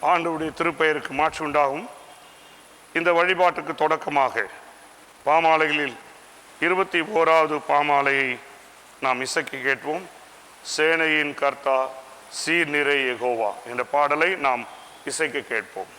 ஆண்டவருடைய திருப்பெயருக்கு மாற்று உண்டாகும். இந்த வழிபாட்டுக்கு தொடக்கமாக பாமாலைகளில் 21வது பாமாலையை நாம் இசைக்க கேட்போம். சேனையின் கர்த்தா சீர் நிறை யெகோவா என்ற பாடலை நாம் இசைக்க கேட்போம்.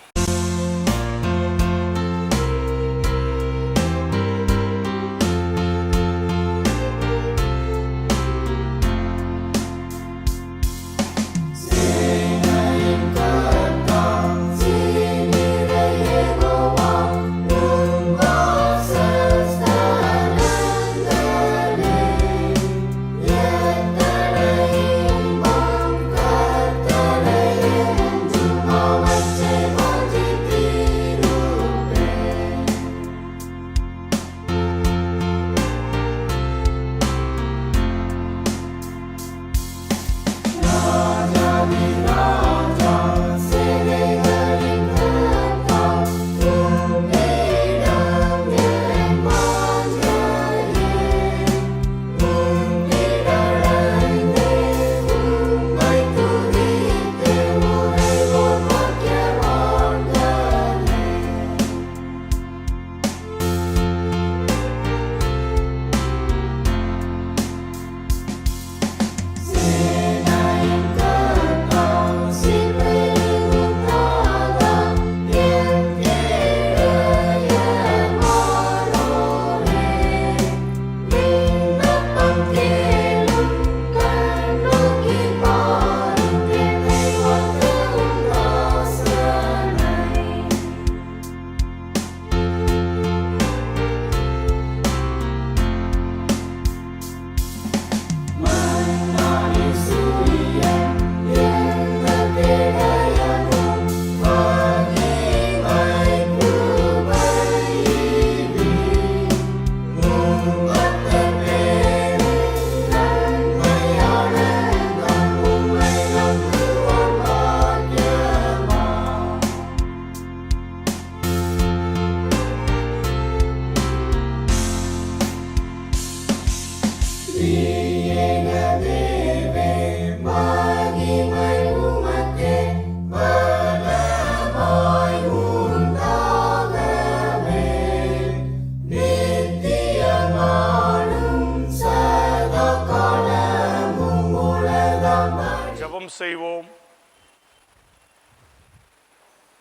செய்வோம்.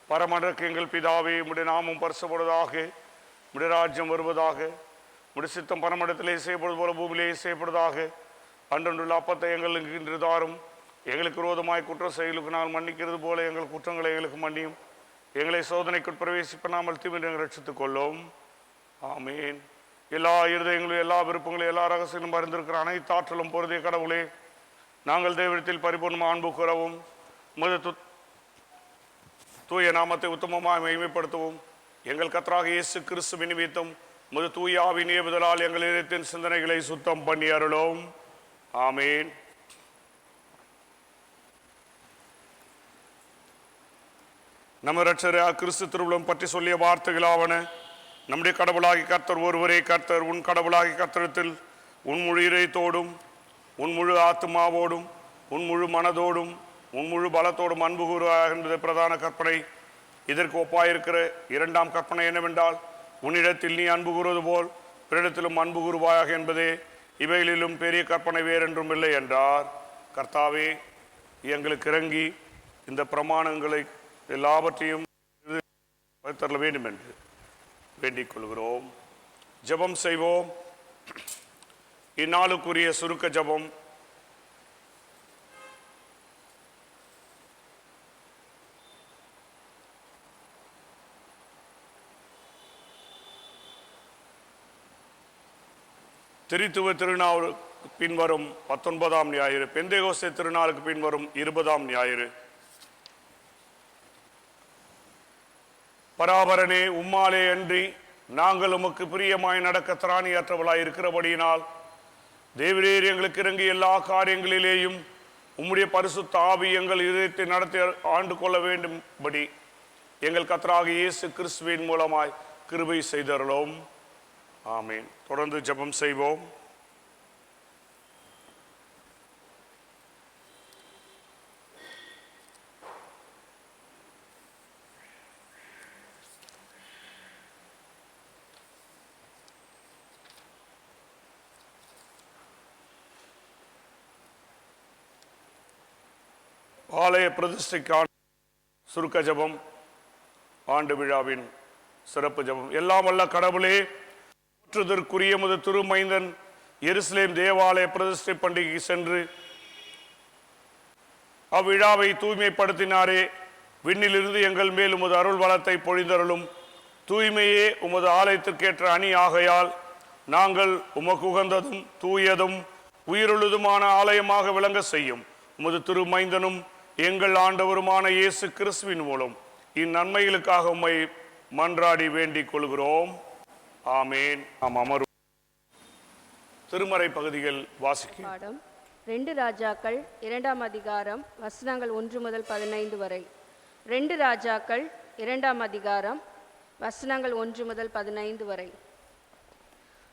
பரமண்டலத்திற்கு எங்கள் பிதாவே, உம்முடைய நாமம் பரிசுப்படுவதாக, உம்முடைய ராஜ்யம் வருவதாக, உம்முடைய சித்தம் பரமண்டலத்திலே செய்யப்படுவது போல பூமியிலே செய்யப்படுவதாக. அன்றன்றுள்ள அப்பத்தை எங்களுக்கு இன்று தாரும். எங்களுக்கு விரோதமாய் குற்றம் செயலுக்கு நாங்கள் மன்னிக்கிறது போல எங்கள் குற்றங்களை எங்களுக்கு மன்னியும். எங்களை சோதனைக்குள் பிரவேசிப்பனாமல் தீமை எங்களை ரட்சித்துக் கொள்ளும். ஆமீன். எல்லா இருதயங்களும் எல்லா விருப்பங்களும் எல்லா ரகசியங்களும் அறிந்திருக்கிற அனைத்து ஆற்றலும் பொருதிய கடவுளே, நாங்கள் தேவத்தில் பரிபூர்ணமாக அன்பு கூறவும் உமது தூய நாமத்தை உத்தமமாக மகிமைப்படுத்தவும் எங்கள் கர்த்தராக இயேசு கிறிஸ்துவின் நிமித்தம் உமது தூய ஆவியின் ஏவுதலால் எங்கள் இதயத்தின் சிந்தனைகளை சுத்தம் பண்ணி அருளும். ஆமீன். நம்ம இரட்சகராகிய கிறிஸ்து திருவுளம் பற்றி சொல்லிய வார்த்தைகளாவன: நம்முடைய கடவுளாகி கர்த்தர் ஒருவரே கர்த்தர். உன் கடவுளாகி கர்த்தரத்தில் உன் முழு இதயத்தோடும் உன் முழு ஆத்மாவோடும் உன் முழு மனதோடும் உன் முழு பலத்தோடும் அன்பு கூறுவாயாக என்பது பிரதான கற்பனை. இதற்கு ஒப்பாயிருக்கிற இரண்டாம் கற்பனை என்னவென்றால், உன்னிடத்தில் நீ அன்பு கூறுவது போல் பிறரிடத்திலும் அன்பு கூறுவாயாக என்பதே. இவைகளிலும் பெரிய கற்பனை வேறென்றும் இல்லை என்றார். கர்த்தாவே, எங்களுக்கு இறங்கி இந்த பிரமாணங்களை எல்லாவற்றையும் தர வேண்டும் என்று வேண்டிக் கொள்கிறோம். ஜெபம் செய்வோம். இந்நாளுக்குரிய சுருக்க ஜெபம். திரித்துவ திருநாளுக்கு பின்வரும் 19ஆம் ஞாயிறு, பெந்தேகோஸ்தே திருநாளுக்கு பின்வரும் 20ஆம் ஞாயிறு. பராபரனே, உம்மாலே அன்றி நாங்கள் உமக்கு பிரியமாய் நடக்க திராணியற்றவளாய் இருக்கிறபடியினால் தேவரீர் எங்களுக்கு இறங்கி எல்லா காரியங்களிலேயும் உம்முடைய பரிசுத்த ஆவி எங்கள் இதயத்தை நடத்தி ஆண்டு கொள்ள வேண்டும்படி எங்கள் கர்த்தராகிய இயேசு கிறிஸ்துவின் மூலமாய் கிருபை செய்தருளோம். ஆமீன். தொடர்ந்து ஜெபம் செய்வோம். ஆலய பிரதிஷ்டைக்கான சுருக்க ஜெபம், ஆண்டு விழாவின் சிறப்பு ஜெபம். எல்லாம் வல்ல கடவுளே, போற்றுதற்குரிய உமது திருமைந்தன் எருசலேம் தேவாலய பிரதிஷ்டை பண்டிகைக்கு சென்று அவ்விழாவை தூய்மைப்படுத்தினாரே. விண்ணிலிருந்து எங்கள் மேல் உமது அருள் வளத்தை பொழிந்தருளும். தூய்மையே உமது ஆலயத்திற்கேற்ற அணி ஆகையால் நாங்கள் உமக்கு உகந்ததும் தூயதும் உயிருள்ளதுமான ஆலயமாக விளங்க செய்யும். உமது திருமைந்தனும் எங்கள் ஆண்டவருமான இயேசு கிறிஸ்துவின் மூலம் இந்நன்மைகளுக்காக உம்மை மன்றாடி வேண்டிக் கொள்கிறோம். ஆமேன். அமரும். திருமறை பகுதிகள் வாசிக்கும். 2 ராஜாக்கள் 2ஆம் அதிகாரம் வசனங்கள் 1 முதல் 15 வரை. 2 ராஜாக்கள் 2ஆம் அதிகாரம் வசனங்கள் 1 முதல் 15 வரை.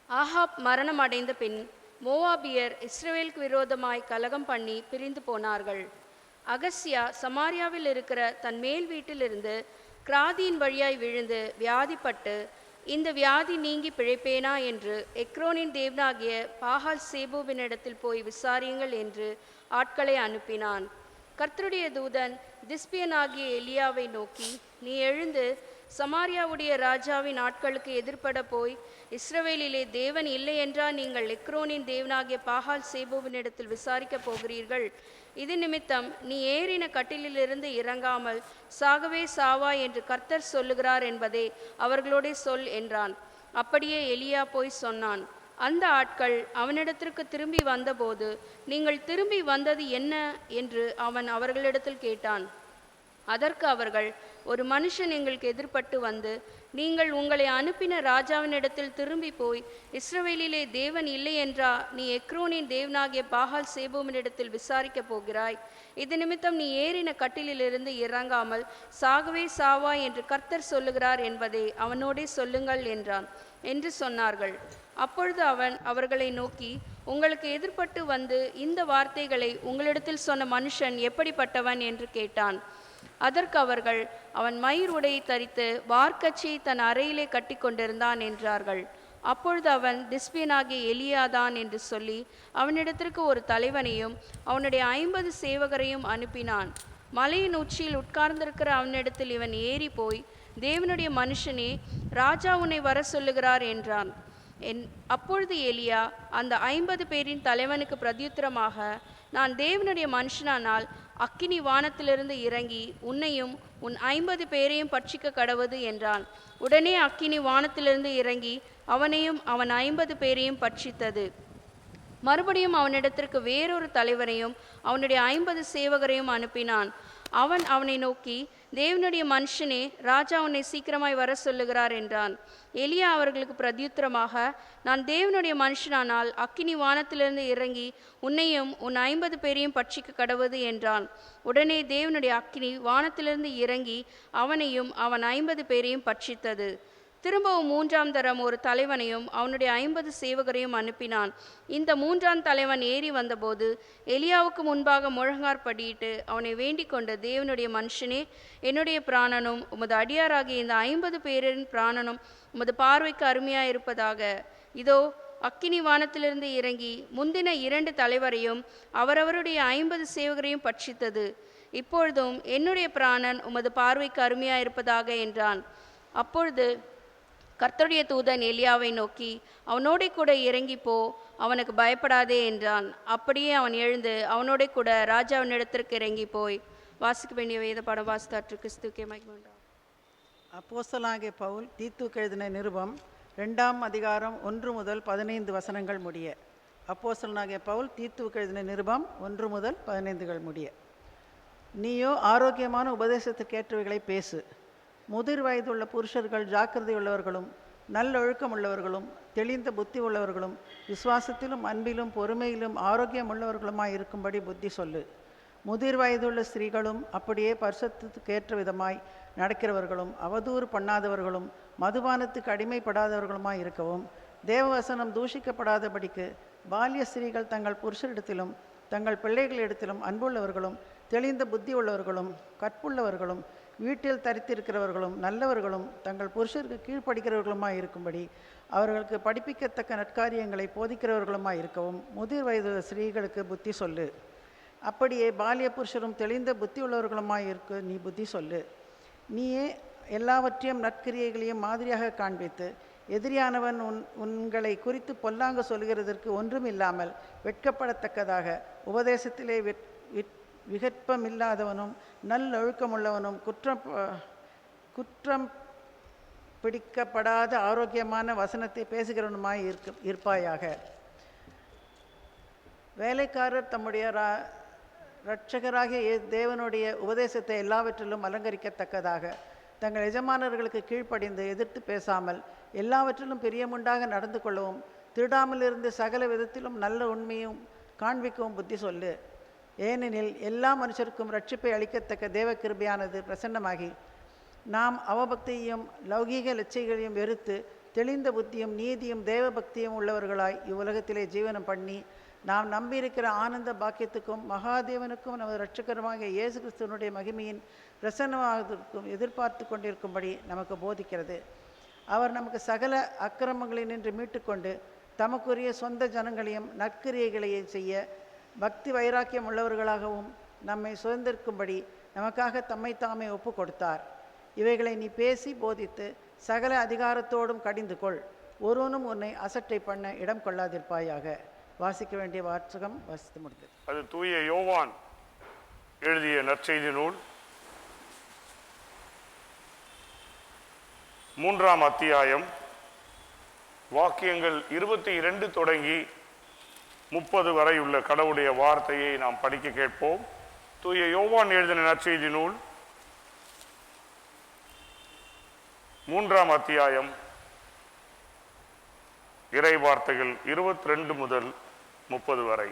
ஆகாப் மரணம் அடைந்த பின் மோவாபியர் இஸ்ரவேலுக்கு விரோதமாய் கலகம் பண்ணி பிரிந்து போனார்கள். அகசியா சமாரியாவில் இருக்கிற தன் மேல் வீட்டிலிருந்து கிராதியின் வழியாய் விழுந்து வியாதிப்பட்டு, இந்த வியாதி நீங்கி பிழைப்பேனா என்று எக்ரோனின் தேவனாகிய பாகால் சேபூவினிடத்தில் போய் விசாரியுங்கள் என்று ஆட்களை அனுப்பினான். கர்த்தருடைய தூதன் திஸ்பியனாகிய எலியாவை நோக்கி, நீ எழுந்து சமாரியாவுடைய ராஜாவின் ஆட்களுக்கு எதிர்பட போய், இஸ்ரவேலிலே தேவன் இல்லை என்றால் நீங்கள் எக்ரோனின் தேவனாகிய பாகால் சேபூவினிடத்தில் விசாரிக்கப் போகிறீர்கள். இது நிமித்தம் நீ ஏறின கட்டிலிலிருந்து இறங்காமல் சாகவே சாவா என்று கர்த்தர் சொல்லுகிறார் என்பதே அவர்களோடே சொல் என்றான். அப்படியே எலியா போய் சொன்னான். அந்த ஆட்கள் அவனிடத்திற்கு திரும்பி வந்தபோது, நீங்கள் திரும்பி வந்தது என்ன என்று அவன் அவர்களிடத்தில் கேட்டான். அதற்கு அவர்கள், ஒரு மனுஷன் எங்களுக்கு எதிர்பட்டு வந்து, நீங்கள் உங்களை அனுப்பின ராஜாவினிடத்தில் திரும்பி போய், இஸ்ரவேலிலே தேவன் இல்லை என்றா நீ எக்ரோனின் தேவனாகிய பாகால் சேபூமினிடத்தில் விசாரிக்கப் போகிறாய்? இது நிமித்தம் நீ ஏறின கட்டிலிலிருந்து இறங்காமல் சாகவே சாவா என்று கர்த்தர் சொல்லுகிறார் என்பதை அவனோடே சொல்லுங்கள் என்றான் என்று சொன்னார்கள். அப்பொழுது அவன் அவர்களை நோக்கி, உங்களுக்கு எதிர்பட்டு வந்து இந்த வார்த்தைகளை உங்களிடத்தில் சொன்ன மனுஷன் எப்படிப்பட்டவன் என்று கேட்டான். அதற்கு அவர்கள், அவன் மயிர் உடையை தரித்து வார்க்கச்சியை தன் அறையிலே கட்டி கொண்டிருந்தான் என்றார்கள். அப்பொழுது அவன் திஸ்பியனாகிய எலியாதான் என்று சொல்லி அவனிடத்திற்கு ஒரு தலைவனையும் அவனுடைய 50 சேவகரையும் அனுப்பினான். மலையின் உச்சியில் உட்கார்ந்திருக்கிற அவனிடத்தில் இவன் ஏறி போய், தேவனுடைய மனுஷனே, ராஜா உன்னை வர சொல்லுகிறார் என்றான். அப்பொழுது எலியா அந்த 50 பேரின் தலைவனுக்கு பிரதியுத்தரமாக, நான் தேவனுடைய மனுஷனானால் அக்கினி வானத்திலிருந்து இறங்கி உன்னையும் உன் 50 பேரையும் பட்சிக்க கடவது என்றான். உடனே அக்கினி வானத்திலிருந்து இறங்கி அவனையும் அவன் 50 பேரையும் பட்சித்தது. மறுபடியும் அவனிடத்திற்கு வேறொரு தலைவரையும் அவனுடைய 50 சேவகரையும் அனுப்பினான். அவன் அவனை நோக்கி, தேவனுடைய மனுஷனே, ராஜா உன்னை சீக்கிரமாய் வர சொல்லுகிறார் என்றான். எலியா அவர்களுக்கு பிரதியுத்தரமாக, நான் தேவனுடைய மனுஷனானால் அக்கினி வானத்திலிருந்து இறங்கி உன்னையும் உன் 50 பேரையும் பட்சிக்க கடவது என்றான். உடனே தேவனுடைய அக்கினி வானத்திலிருந்து இறங்கி அவனையும் அவன் 50 பேரையும் பட்சித்தது. திரும்பவும் 3ஆம் தரம் ஒரு தலைவனையும் அவனுடைய 50 சேவகரையும் அனுப்பினான். இந்த 3ஆம் தலைவன் ஏறி வந்தபோது எலியாவுக்கு முன்பாக முழங்கார் படியிட்டு அவனை வேண்டிக் கொண்டு, தேவனுடைய மனுஷனே, என்னுடைய பிராணனும் உமது அடியாராகிய இந்த 50 பேரின் பிராணனும் உமது பார்வைக்கு அருமையாயிருப்பதாக. இதோ அக்கினி வானத்திலிருந்து இறங்கி முந்தின 2 தலைவரையும் அவரவருடைய 50 சேவகரையும் பட்சித்தது. இப்பொழுதும் என்னுடைய பிராணன் உமது பார்வைக்கு அருமையாயிருப்பதாக என்றான். அப்பொழுது கர்த்தருடைய தூதன் எலியாவை நோக்கி, அவனோட கூட இறங்கி போ, அவனுக்கு பயப்படாதே என்றான். அப்படியே அவன் எழுந்து அவனோட கூட ராஜாவினிடத்திற்கு இறங்கி போய் வாசிக்க வேண்டிய வேத பாடம் வாசித்தாற்று. கிறிஸ்துக்கே மகிமை உண்டாகட்டும். அப்போஸ்தலனாகிய பவுல் தீத்துக்கு எழுதின நிருபம் 2ஆம் அதிகாரம் 1 முதல் 15 வசனங்கள் முடிய. அப்போஸ்தலனாகிய பவுல் தீத்துக்கு எழுதின நிருபம் 1 முதல் 15 முடிய. நீயோ ஆரோக்கியமான உபதேசத்துக்கேற்றவைகளை பேசு. முதிர் வயதுள்ள புருஷர்கள் ஜாக்கிரதை உள்ளவர்களும் நல்லொழுக்கம் உள்ளவர்களும் தெளிந்த புத்தி உள்ளவர்களும் விசுவாசத்திலும் அன்பிலும் பொறுமையிலும் ஆரோக்கியம் உள்ளவர்களுமாய் இருக்கும்படி புத்தி சொல்லு. முதிர் வயதுள்ள ஸ்திரீகளும் அப்படியே பரிசுத்தத்துக்கேற்ற விதமாய் நடக்கிறவர்களும் அவதூறு பண்ணாதவர்களும் மதுபானத்துக்கு அடிமைப்படாதவர்களுமாய் இருக்கவும், தேவவசனம் தூஷிக்கப்படாதபடிக்கு பால்ய ஸ்திரீகள் தங்கள் புருஷரிடத்திலும் தங்கள் பிள்ளைகளிடத்திலும் அன்புள்ளவர்களும் தெளிந்த புத்தி உள்ளவர்களும் கற்புள்ளவர்களும் வீட்டில் தரித்திருக்கிறவர்களும் நல்லவர்களும் தங்கள் புருஷருக்கு கீழ்ப்படுகிறவர்களுமாய் இருக்கும்படி அவர்களுக்கு படிப்பிக்கத்தக்க நற்காரியங்களை போதிக்கிறவர்களுமாய் இருக்கவும் முதிர் வயது ஸ்திரீகளுக்கு புத்தி சொல்லு. அப்படியே பாலிய புருஷரும் தெளிந்த புத்தி உள்ளவர்களுமாய் இருக்க நீ புத்தி சொல்லு. நீயே எல்லாவற்றையும் நற்கிரியைகளையும் மாதிரியாக காண்பித்து எதிரியானவன் உங்களை குறித்து பொல்லாங்கு சொல்கிறதற்கு ஒன்றும் இல்லாமல் வெட்கப்படத்தக்கதாக உபதேசத்திலே விகற்பமில்லாதவனும் நல்லொழுக்கமுள்ளவனும் குற்றம் பிடிக்கப்படாத ஆரோக்கியமான வசனத்தை பேசுகிறவனுமாய் இருப்பாயாக. வேலைக்காரர் தம்முடைய இரட்சகராகிய தேவனுடைய உபதேசத்தை எல்லாவற்றிலும் அலங்கரிக்கத்தக்கதாக தங்கள் எஜமானர்களுக்கு கீழ்ப்படிந்து எதிர்த்து பேசாமல் எல்லாவற்றிலும் பிரியமுண்டாக நடந்து கொள்ளவும் திருடாமல் இருந்து சகல விதத்திலும் நல்ல உண்மையும் காண்பிக்கவும் புத்தி சொல்லு. ஏனெனில் எல்லா மனுஷருக்கும் ரட்சிப்பை அளிக்கத்தக்க தேவ கிருபையானது பிரசன்னமாகி நாம் அவபக்தியையும் லௌகீக லட்சியங்களையும் வெறுத்து தெளிந்த புத்தியும் நீதியும் தேவ பக்தியும் உள்ளவர்களாய் இவ்வுலகத்திலே ஜீவனம் பண்ணி நாம் நம்பியிருக்கிற ஆனந்த பாக்கியத்துக்கும் மகாதேவனுக்கும் நமது இரட்சகருமாக இயேசு கிறிஸ்துவனுடைய மகிமையின் பிரசன்னமாவதற்கும் எதிர்பார்த்து கொண்டிருக்கும்படி நமக்கு போதிக்கிறது. அவர் நமக்கு சகல அக்கிரமங்களினின்று மீட்டுக்கொண்டு தமக்குரிய சொந்த ஜனங்களையும் நற்கிரியைகளையும் செய்ய பக்தி வைராக்கியம் உள்ளவர்களாகவும் நம்மை சுதந்திரிக்கும்படி நமக்காக தம்மை தாமே ஒப்பு கொடுத்தார். இவைகளை நீ பேசி போதித்து சகல அதிகாரத்தோடும் கடிந்து கொள். ஒருவனும் உன்னை அசட்டை பண்ண இடம் கொள்ளாதிருப்பாயாக. வாசிக்க வேண்டிய வாசகம் வாசித்து முடிந்தது. அது தூய யோவான் எழுதிய நற்செய்தி நூல் 3ஆம் அத்தியாயம் வாக்கியங்கள் 22 தொடங்கி 30 வரை உள்ள கடவுளுடைய வார்த்தையை நாம் படிக்க கேட்போம். தூய யோவான் எழுதின நற்செய்தி நூல் 3ஆம் அத்தியாயம் இறை வார்த்தைகள் 22 முதல் 30 வரை.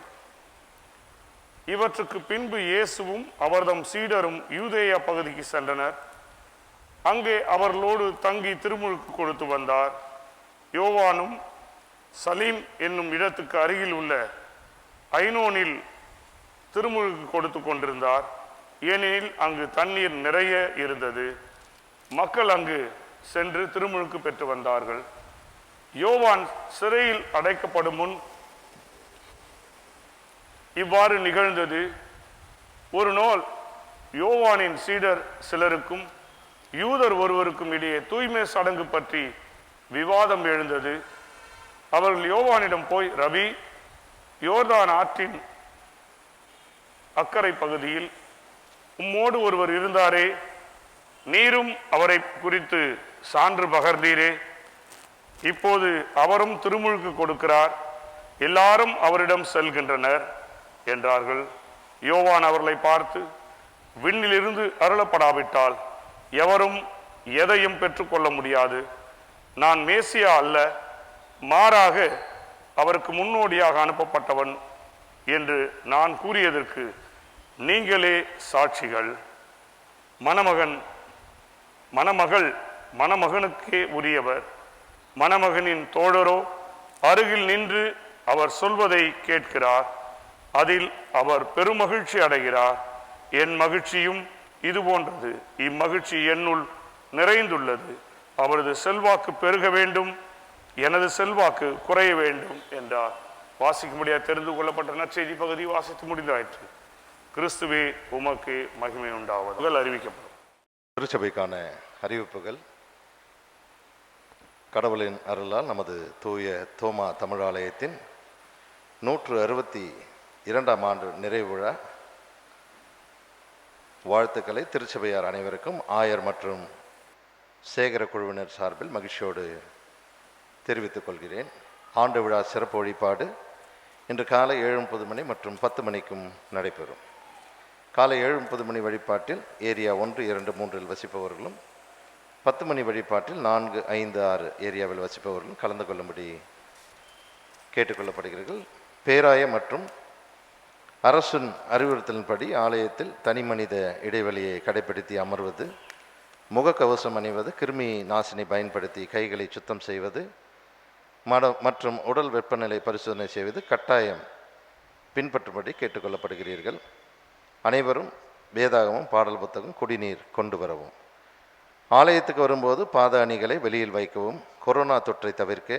இவற்றுக்கு பின்பு இயேசுவும் அவர்தம் சீடரும் யூதேயா பகுதிக்கு சென்றனர். அங்கே அவர்களோடு தங்கி திருமுழுக்கு கொடுத்து வந்தார். யோவானும் சலீம் என்னும் இடத்துக்கு அருகில் உள்ள ஐனோனில் திருமுழுக்கு கொடுத்து கொண்டிருந்தார். ஏனெனில் அங்கு தண்ணீர் நிறைய இருந்தது. மக்கள் அங்கு சென்று திருமுழுக்கு பெற்று வந்தார்கள். யோவான் சிறையில் அடைக்கப்படும் முன் இவ்வாறு நிகழ்ந்தது. ஒரு நாள் யோவானின் சீடர் சிலருக்கும் யூதர் ஒருவருக்கும் இடையே தூய்மை சடங்கு பற்றி விவாதம் எழுந்தது. அவர்கள் யோவானிடம் போய், ரபி, யோர்தான் ஆற்றின் அக்கறை பகுதியில் உம்மோடு ஒருவர் இருந்தாரே, நீரும் அவரை குறித்து சான்று பகர்ந்தீரே, இப்போது அவரும் திருமுழுக்கு கொடுக்கிறார், எல்லாரும் அவரிடம் செல்கின்றனர் என்றார்கள். யோவான் அவர்களை பார்த்து, விண்ணிலிருந்து அருளப்படாவிட்டால் எவரும் எதையும் பெற்றுக்கொள்ள முடியாது. நான் மேசியா அல்ல, மாறாக அவருக்கு முன்னோடியாக அனுப்பப்பட்டவன் என்று நான் கூறியதற்கு நீங்களே சாட்சிகள். மணமகள் மணமகனுக்கே உரியவர். மணமகனின் தோழரோ அருகில் நின்று அவர் சொல்வதை கேட்கிறார். அதில் அவர் பெருமகிழ்ச்சி அடைகிறார். என் மகிழ்ச்சியும் இது போன்றது. இம்மகிழ்ச்சி என்னுள் நிறைந்துள்ளது. அவரது செல்வாக்கு பெருக வேண்டும், எனது செல்வாக்கு குறைய வேண்டும் என்றார். வாசிக்க முடியாது தெரிந்து கொள்ளப்பட்ட நற்செய்தி பகுதி வாசித்து முடிந்தாயிற்று. கிறிஸ்துவே உமக்கு மகிமை உண்டாவது அறிவிக்கப்படும். திருச்சபைக்கான அறிவிப்புகள். கடவுளின் அருளால் நமது தூய தோமா தமிழாலயத்தின் 162ஆம் ஆண்டு நிறைவு விழா வாழ்த்துக்களை திருச்சபையார் அனைவருக்கும் ஆயர் மற்றும் சேகர குழுவினர் சார்பில் மகிழ்ச்சியோடு தெரிவித்துக் கொள்கிறேன். ஆண்டு விழா சிறப்பு வழிபாடு இன்று காலை 7:30 மணி மற்றும் 10 மணிக்கும் நடைபெறும். காலை 7:30 மணி வழிபாட்டில் ஏரியா 1, 2, 3 வசிப்பவர்களும் 10 மணி வழிபாட்டில் 4, 5, 6 ஏரியாவில் வசிப்பவர்களும் கலந்து கொள்ளும்படி கேட்டுக்கொள்ளப்படுகிறீர்கள். பேராய மற்றும் அரசின் அறிவுறுத்தலின்படி ஆலயத்தில் தனி மனித இடைவெளியை கடைபிடித்து அமர்வது, முகக்கவசம் அணிவது, கிருமி நாசினி பயன்படுத்தி கைகளை சுத்தம் செய்வது மற்றும் உடல் வெப்பநிலை பரிசோதனை செய்வது கட்டாயம் பின்பற்றும்படி கேட்டுக்கொள்ளப்படுகிறீர்கள். அனைவரும் வேதாகமும் பாடல் புத்தகம் குடிநீர் கொண்டு வரவும். ஆலயத்துக்கு வரும்போது பாத அணிகளை வெளியில் வைக்கவும். கொரோனா தொற்றை தவிர்க்க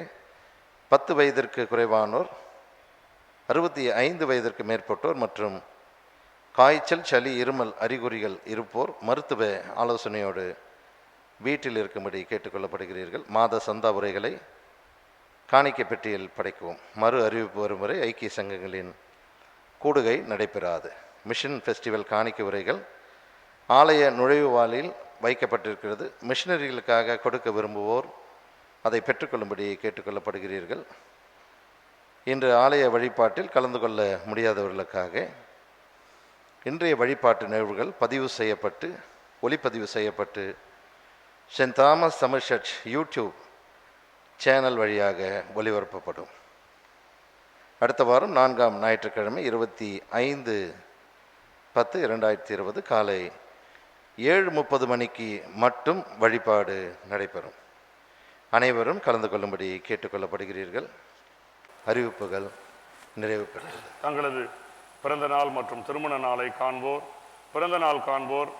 10 வயதிற்கு குறைவானோர், 65 வயதிற்கு மேற்பட்டோர் மற்றும் காய்ச்சல், சளி, இருமல் அறிகுறிகள் இருப்போர் மருத்துவ ஆலோசனையோடு வீட்டில் இருக்கும்படி கேட்டுக்கொள்ளப்படுகிறீர்கள். மாத சந்தா உரைகளை காணிக்கை பெட்டியில் படைக்கவும். மறு அறிவிப்பு வரும் வரை ஐக்கிய சங்கங்களின் கூடுகை நடைபெறாது. மிஷன் ஃபெஸ்டிவல் காணிக்கை உரைகள் ஆலய நுழைவுவாலில் வைக்கப்பட்டிருக்கிறது. மிஷனரிகளுக்காக கொடுக்க விரும்புவோர் அதை பெற்றுக்கொள்ளும்படி கேட்டுக்கொள்ளப்படுகிறீர்கள். இன்று ஆலய வழிபாட்டில் கலந்து கொள்ள முடியாதவர்களுக்காக இன்றைய வழிபாட்டு நிகழ்வுகள் பதிவு செய்யப்பட்டு ஒளிப்பதிவு செய்யப்பட்டு saint Thomas Tamil church YouTube channel வழியாக ஒளிபரப்பப்படும். அடுத்த வாரம் 4ஆம் ஞாயிற்றுக்கிழமை 25/10/2020 காலை 7:30 மணிக்கு மட்டும் வழிபாடு நடைபெறும். அனைவரும் கலந்து கொள்ளும்படி கேட்டுக்கொள்ளப்படுகிறீர்கள். அறிவிப்புகள் நிறைவு பெற்றது. தங்களது பிறந்த நாள் மற்றும் திருமண நாளை காண்போர், பிறந்த நாள் காண்போர்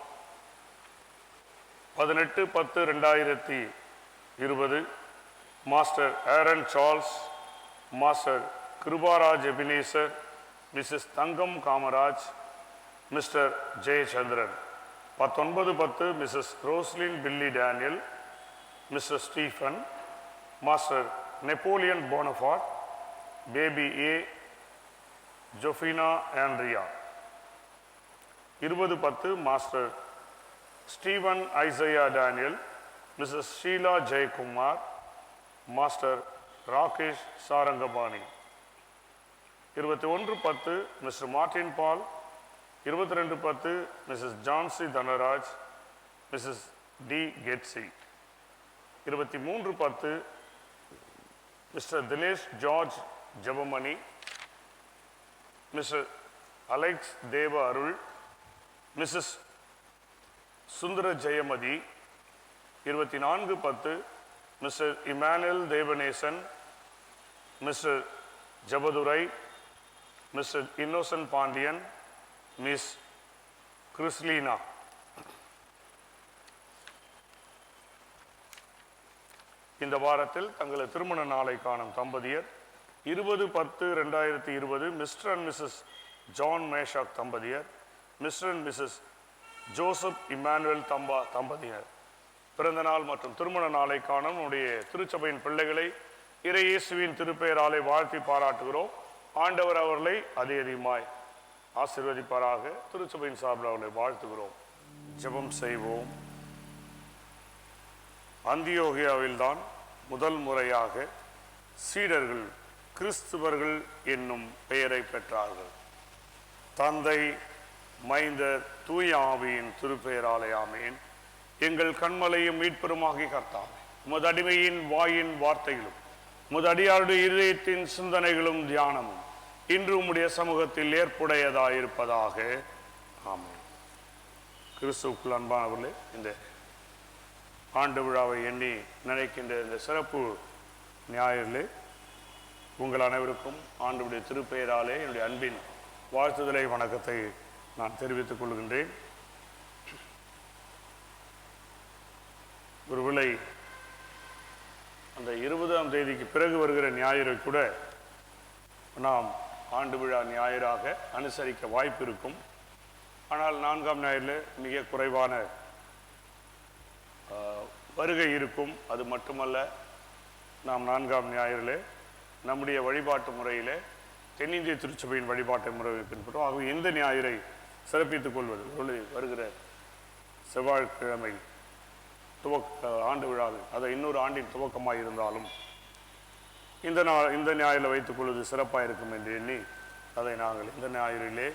18/10/2020 master Aaron Charles, master Kirubaraj Ebenezer, Mrs Thangam Kamaraj, Mr Jayachandran. 19/10 Mrs Roslin Billy Daniel, Mr Stephen, master Napoleon Bonaparte, baby A Jofina Andrea. 20/10 master Steven Isaiah Daniel, Mrs Sheela Jayakumar, master Rakesh Sarangapani. 21/10 Mr Martin Paul, 22/10 Mrs Jhansi Dhanaraj, Mrs T Ketsi. 23/10 Mr Dinesh George Jebamani, Mr Alex Deva Arul, Mrs Sundara Jayamathi. 24/10 Mr Immanuel Devanesan, mister Jebadurai, Mr Innocent Pandian, Miss Chrislina. இந்த வாரத்தில் தங்களது திருமண நாளை காணும் தம்பதியர் 20/10/2020 Mr and Mrs John Meshach தம்பதியர், Mr and Mrs Joseph Immanuel Thamba தம்பதியர். பிறந்த நாள் மற்றும் திருமண நாளை காணும் நம்முடைய திருச்சபையின் பிள்ளைகளை இறையேசுவின் திருப்பெயராலே வாழ்த்தி பாராட்டுகிறோம். ஆண்டவர் அவர்களை அதிகமாய் ஆசீர்வதிப்பாராக. திருச்சபையின் சார்பில் அவர்களை வாழ்த்துகிறோம். ஜெபம் செய்வோம். அந்தியோகியாவில்தான் முதல் முறையாக சீடர்கள் கிறிஸ்துவர்கள் என்னும் பெயரை பெற்றார்கள். தந்தை, மைந்தர், தூய ஆவியின் திருப்பெயராலே ஆமேன். எங்கள் கண்மலையும் மீட்பெருமாகி கர்த்தாவே, உமது அடிமையின் வாயின் வார்த்தைகளும் உமது அடியாருடைய இதயத்தின் சிந்தனைகளும் தியானமும் இன்று உம்முடைய சமூகத்தில் ஏற்புடையதாயிருப்பதாக. ஆமென். கிறிஸ்துவுக்குள் அன்பானவர்களே, இந்த ஆண்டு விழாவை எண்ணி நினைக்கின்ற இந்த சிறப்பு ஞாயிறிலே உங்கள் அனைவருக்கும் ஆண்டவருடைய திருப்பெயராலே என்னுடைய அன்பின் வாழ்த்துதலை வணக்கத்தை நான் தெரிவித்துக் கொள்கின்றேன். ஒருவேளை அந்த 20ஆம் தேதிக்கு பிறகு வருகிற ஞாயிறை கூட நாம் ஆண்டு விழா ஞாயிறாக அனுசரிக்க வாய்ப்பு இருக்கும். ஆனால் 4ஆம் ஞாயிறில் மிக குறைவான வருகை இருக்கும். அது மட்டுமல்ல, நாம் 4ஆம் ஞாயிறில் நம்முடைய வழிபாட்டு முறையில் தென்னிந்திய திருச்சபையின் வழிபாட்டு முறையை பின்பற்றோம். ஆகவே இந்த ஞாயிறை சிறப்பித்துக் கொள்வது வருகிற செவ்வாய்க்கிழமை ஆண்டு விழாவில் அதை இன்னொரு ஆண்டின் துவக்கமாக இருந்தாலும் இந்த ஞாயிறில் வைத்துக் கொள்வது சிறப்பாக இருக்கும் என்று எண்ணி அதை நாங்கள் இந்த ஞாயிறிலே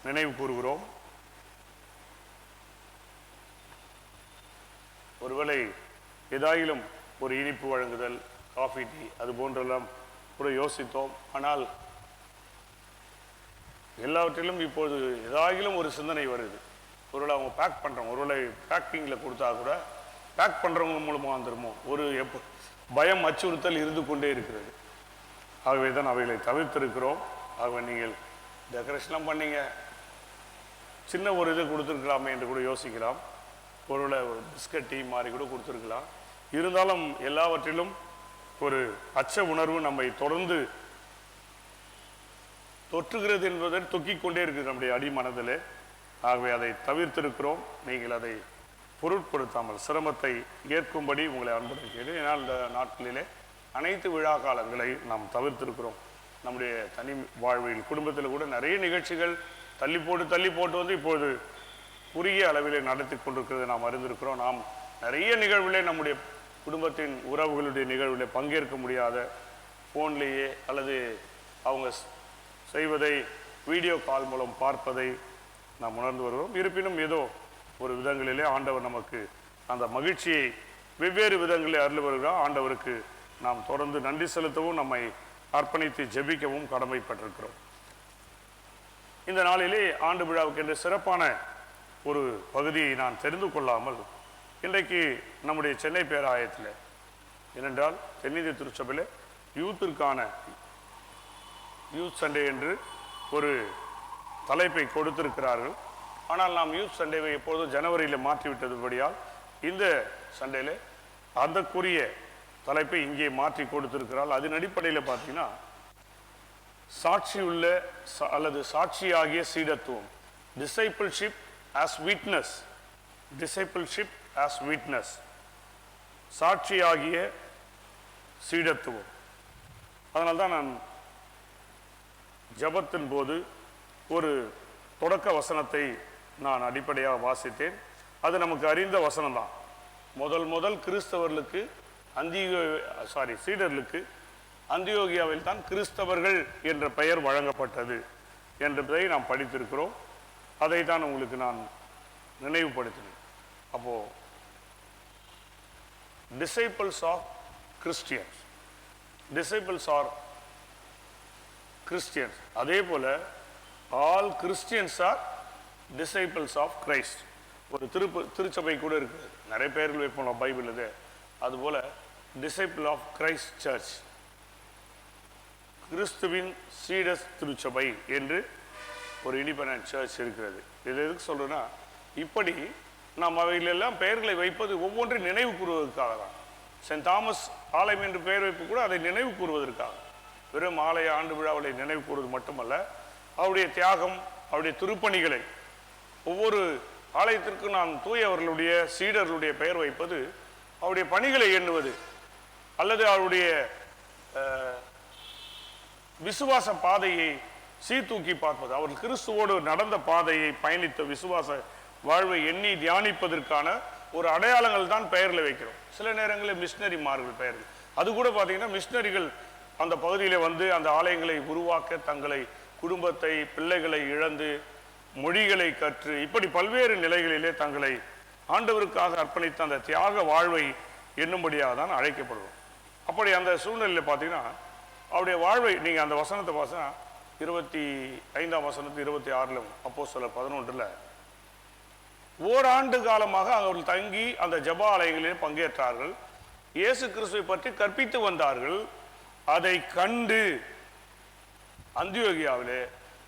நினைவு கூறுகிறோம். ஒருவேளை ஏதாயிலும் ஒரு இனிப்பு வழங்குதல், காஃபி, டீ அது போன்றெல்லாம் கூட யோசித்தோம். ஆனால் எல்லாவற்றிலும் இப்போது ஏதாயிலும் ஒரு சிந்தனை வருது. ஒருவேளை அவங்க பேக் பண்ணுறோம், ஒருவேளை பேக்கிங்கில் கொடுத்தா கூட பேக் பண்ணுறவங்க மூலமாக வந்துருமோ ஒரு பயம், அச்சுறுத்தல் இருந்து கொண்டே இருக்கிறது. ஆகவே தான் அவைகளை தவிர்த்திருக்கிறோம். ஆகவே நீங்கள் டெக்கரேஷன்லாம் பண்ணீங்க, சின்ன ஒரு இது கொடுத்துருக்கலாமே என்று கூட யோசிக்கலாம். ஒருவேளை ஒரு பிஸ்கட், டீ மாதிரி கூட கொடுத்துருக்கலாம். இருந்தாலும் எல்லாவற்றிலும் ஒரு அச்ச உணர்வு நம்மை தொடர்ந்து தொற்றுகிறது என்பதை தொக்கிக் கொண்டே இருக்குது நம்முடைய அடிமனதிலே. ஆகவே அதை தவிர்த்திருக்கிறோம். நீங்கள் அதை பொருட்படுத்தாமல் சிரமத்தை ஏற்கும்படி உங்களை அன்புடன் கேட்டு, ஏன்னால் இந்த நாட்களிலே அனைத்து விழா காலங்களை நாம் தவிர்த்திருக்கிறோம். நம்முடைய தனி வாழ்வில் குடும்பத்தில் கூட நிறைய நிகழ்ச்சிகள் தள்ளி போட்டு வந்து இப்போது குறுகிய அளவிலே நடத்தி கொண்டிருக்கிறதை நாம் அறிந்திருக்கிறோம். நாம் நிறைய நிகழ்வுகளே நம்முடைய குடும்பத்தின் உறவுகளுடைய நிகழ்வுகளே பங்கேற்க முடியாத ஃபோன்லேயே அல்லது அவங்க செய்வதை வீடியோ கால் மூலம் பார்ப்பதை நாம் உணர்ந்து வருகிறோம். இருப்பினும் ஏதோ ஒரு விதங்களிலே ஆண்டவர் நமக்கு அந்த மகிழ்ச்சியை வெவ்வேறு விதங்களில் அருள் வருகிறார். ஆண்டவருக்கு நாம் தொடர்ந்து நன்றி செலுத்தவும் நம்மை அர்ப்பணித்து ஜெபிக்கவும் கடமைப்பட்டிருக்கிறோம். இந்த நாளிலே ஆண்டு விழாவுக்கு என்ற சிறப்பான ஒரு பகுதியை நான் தெரிந்து கொள்ளாமல் இன்றைக்கு நம்முடைய சென்னை பேராயத்தில், ஏனென்றால் தென்னிந்திய திருச்சபையில் யூத்திற்கான யூத் சண்டே என்று ஒரு தலைப்பை கொடுத்திருக்கிறார்கள். ஆனால் நாம் யூத் சண்டேவை எப்பொழுதும் ஜனவரியில் மாற்றிவிட்டதுபடியால் இந்த சண்டேல அதற்குரிய தலைப்பை இங்கே மாற்றி கொடுத்திருக்கிறாள். அதன் அடிப்படையில் பார்த்தீங்கன்னா சாட்சியுள்ள அல்லது சாட்சியாகிய சீடத்துவம், discipleship as witness, discipleship as witness, சாட்சியாகிய சீடத்துவம். அதனால்தான் நான் ஜபத்தின் போது ஒரு தொடக்க வசனத்தை நான் அடிப்படையாக வாசித்தேன். அது நமக்கு அறிந்த வசனம்தான். முதல் கிறிஸ்தவர்களுக்கு சீடர்களுக்கு அந்தியோகியாவில் தான் கிறிஸ்தவர்கள் என்ற பெயர் வழங்கப்பட்டது என்பதை நாம் படித்திருக்கிறோம். அதை தான் உங்களுக்கு நான் நினைவுபடுத்தினேன். அப்போ disciples of Christians, disciples are Christians. அதே போல all Christians are disciples of Christ. ஒரு திருச்சபை கூட இருக்குது, நிறைய பேர்கள் வைப்போம் பைபிள் இது. அதுபோல டிசைபிள் ஆஃப் கிரைஸ்ட் சர்ச், கிறிஸ்துவின் சீடஸ் திருச்சபை என்று ஒரு இண்டிபெண்டன்ட் சர்ச் இருக்கிறது. இது எதுக்கு சொல்றேன்னா, இப்படி நாம் அவைகளெல்லாம் பெயர்களை வைப்பது ஒவ்வொன்றையும் நினைவு கூறுவதற்காக தான். சென்ட் தாமஸ் ஆலயம் என்று பெயர் வைப்பு கூட அதை நினைவு கூறுவதற்காக. வெறும் ஆலய ஆண்டு விழாவை நினைவு கூறுவது மட்டுமல்ல, அவருடைய தியாகம், அவருடைய திருப்பணிகளை, ஒவ்வொரு ஆலயத்திற்கும் நாம் தூயவர்களுடைய சீடர்களுடைய பெயர் வைப்பது அவருடைய பணிகளை எண்ணுவது, அல்லது அவருடைய விசுவாச பாதையை சீர்தூக்கி பார்ப்பது, அவர் கிறிஸ்துவோடு நடந்த பாதையை பயணித்த விசுவாச வாழ்வை எண்ணி தியானிப்பதற்கான ஒரு அடையாளங்கள் தான் பெயர்களை வைக்கிறோம். சில நேரங்களில் மிஷினரிமார்கள் பெயர்கள், அது கூட பார்த்தீங்கன்னா மிஷினரிகள் அந்த பகுதியில் வந்து அந்த ஆலயங்களை உருவாக்க தங்களை குடும்பத்தை பிள்ளைகளை இழந்து மொழிகளை கற்று இப்படி பல்வேறு நிலைகளிலே தங்களை ஆண்டவருக்காக அர்ப்பணித்த அந்த தியாக வாழ்வை எண்ணும்படியாக தான் அழைக்கப்படுவோம். அப்படி அந்த சூழ்நிலையில் பார்த்தீங்கன்னா அவருடைய வாழ்வை நீங்கள் அந்த வசனத்தை பார்த்தா 25ஆம் வசனத்து 26 அப்போஸ்தலர் 11 ஓராண்டு காலமாக அவர்கள் தங்கி அந்த ஜெப ஆலயங்களிலே பங்கேற்றார்கள். இயேசு கிறிஸ்துவை பற்றி கற்பித்து வந்தார்கள். அதை கண்டு அந்தியோகியாவிலே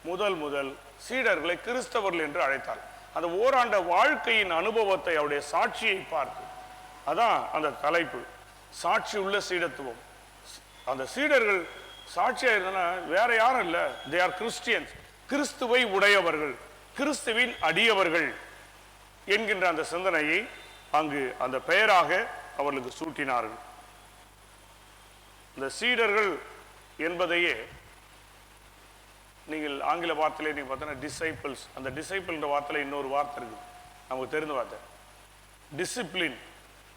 முதல் சீடர்களை கிறிஸ்தவர்கள் என்று அழைத்தார். அந்த ஓராண்ட வாழ்க்கையின் அனுபவத்தை, அவருடைய சாட்சியை பார்த்து, அதான் அந்த தலைப்பு, சாட்சி உள்ள சீடத்துவம். அந்த சீடர்கள் சாட்சியா இருந்தா வேற யாரும் இல்லை, தே ஆர் கிறிஸ்டியன்ஸ், கிறிஸ்துவை உடையவர்கள், கிறிஸ்துவின் அடியவர்கள் என்கின்ற அந்த சிந்தனையை அங்கு அந்த பெயராக அவர்களுக்கு சூட்டினார்கள். இந்த சீடர்கள் என்பதையே நீங்கள் ஆங்கில வார்த்தையிலே நீங்கள் பார்த்தீங்கன்னா டிசைபிள்ஸ், அந்த டிசைபிள்ன்ற வார்த்தையில் இன்னொரு வார்த்தை இருக்குது, நமக்கு தெரிந்த வார்த்தை டிசிப்ளின்.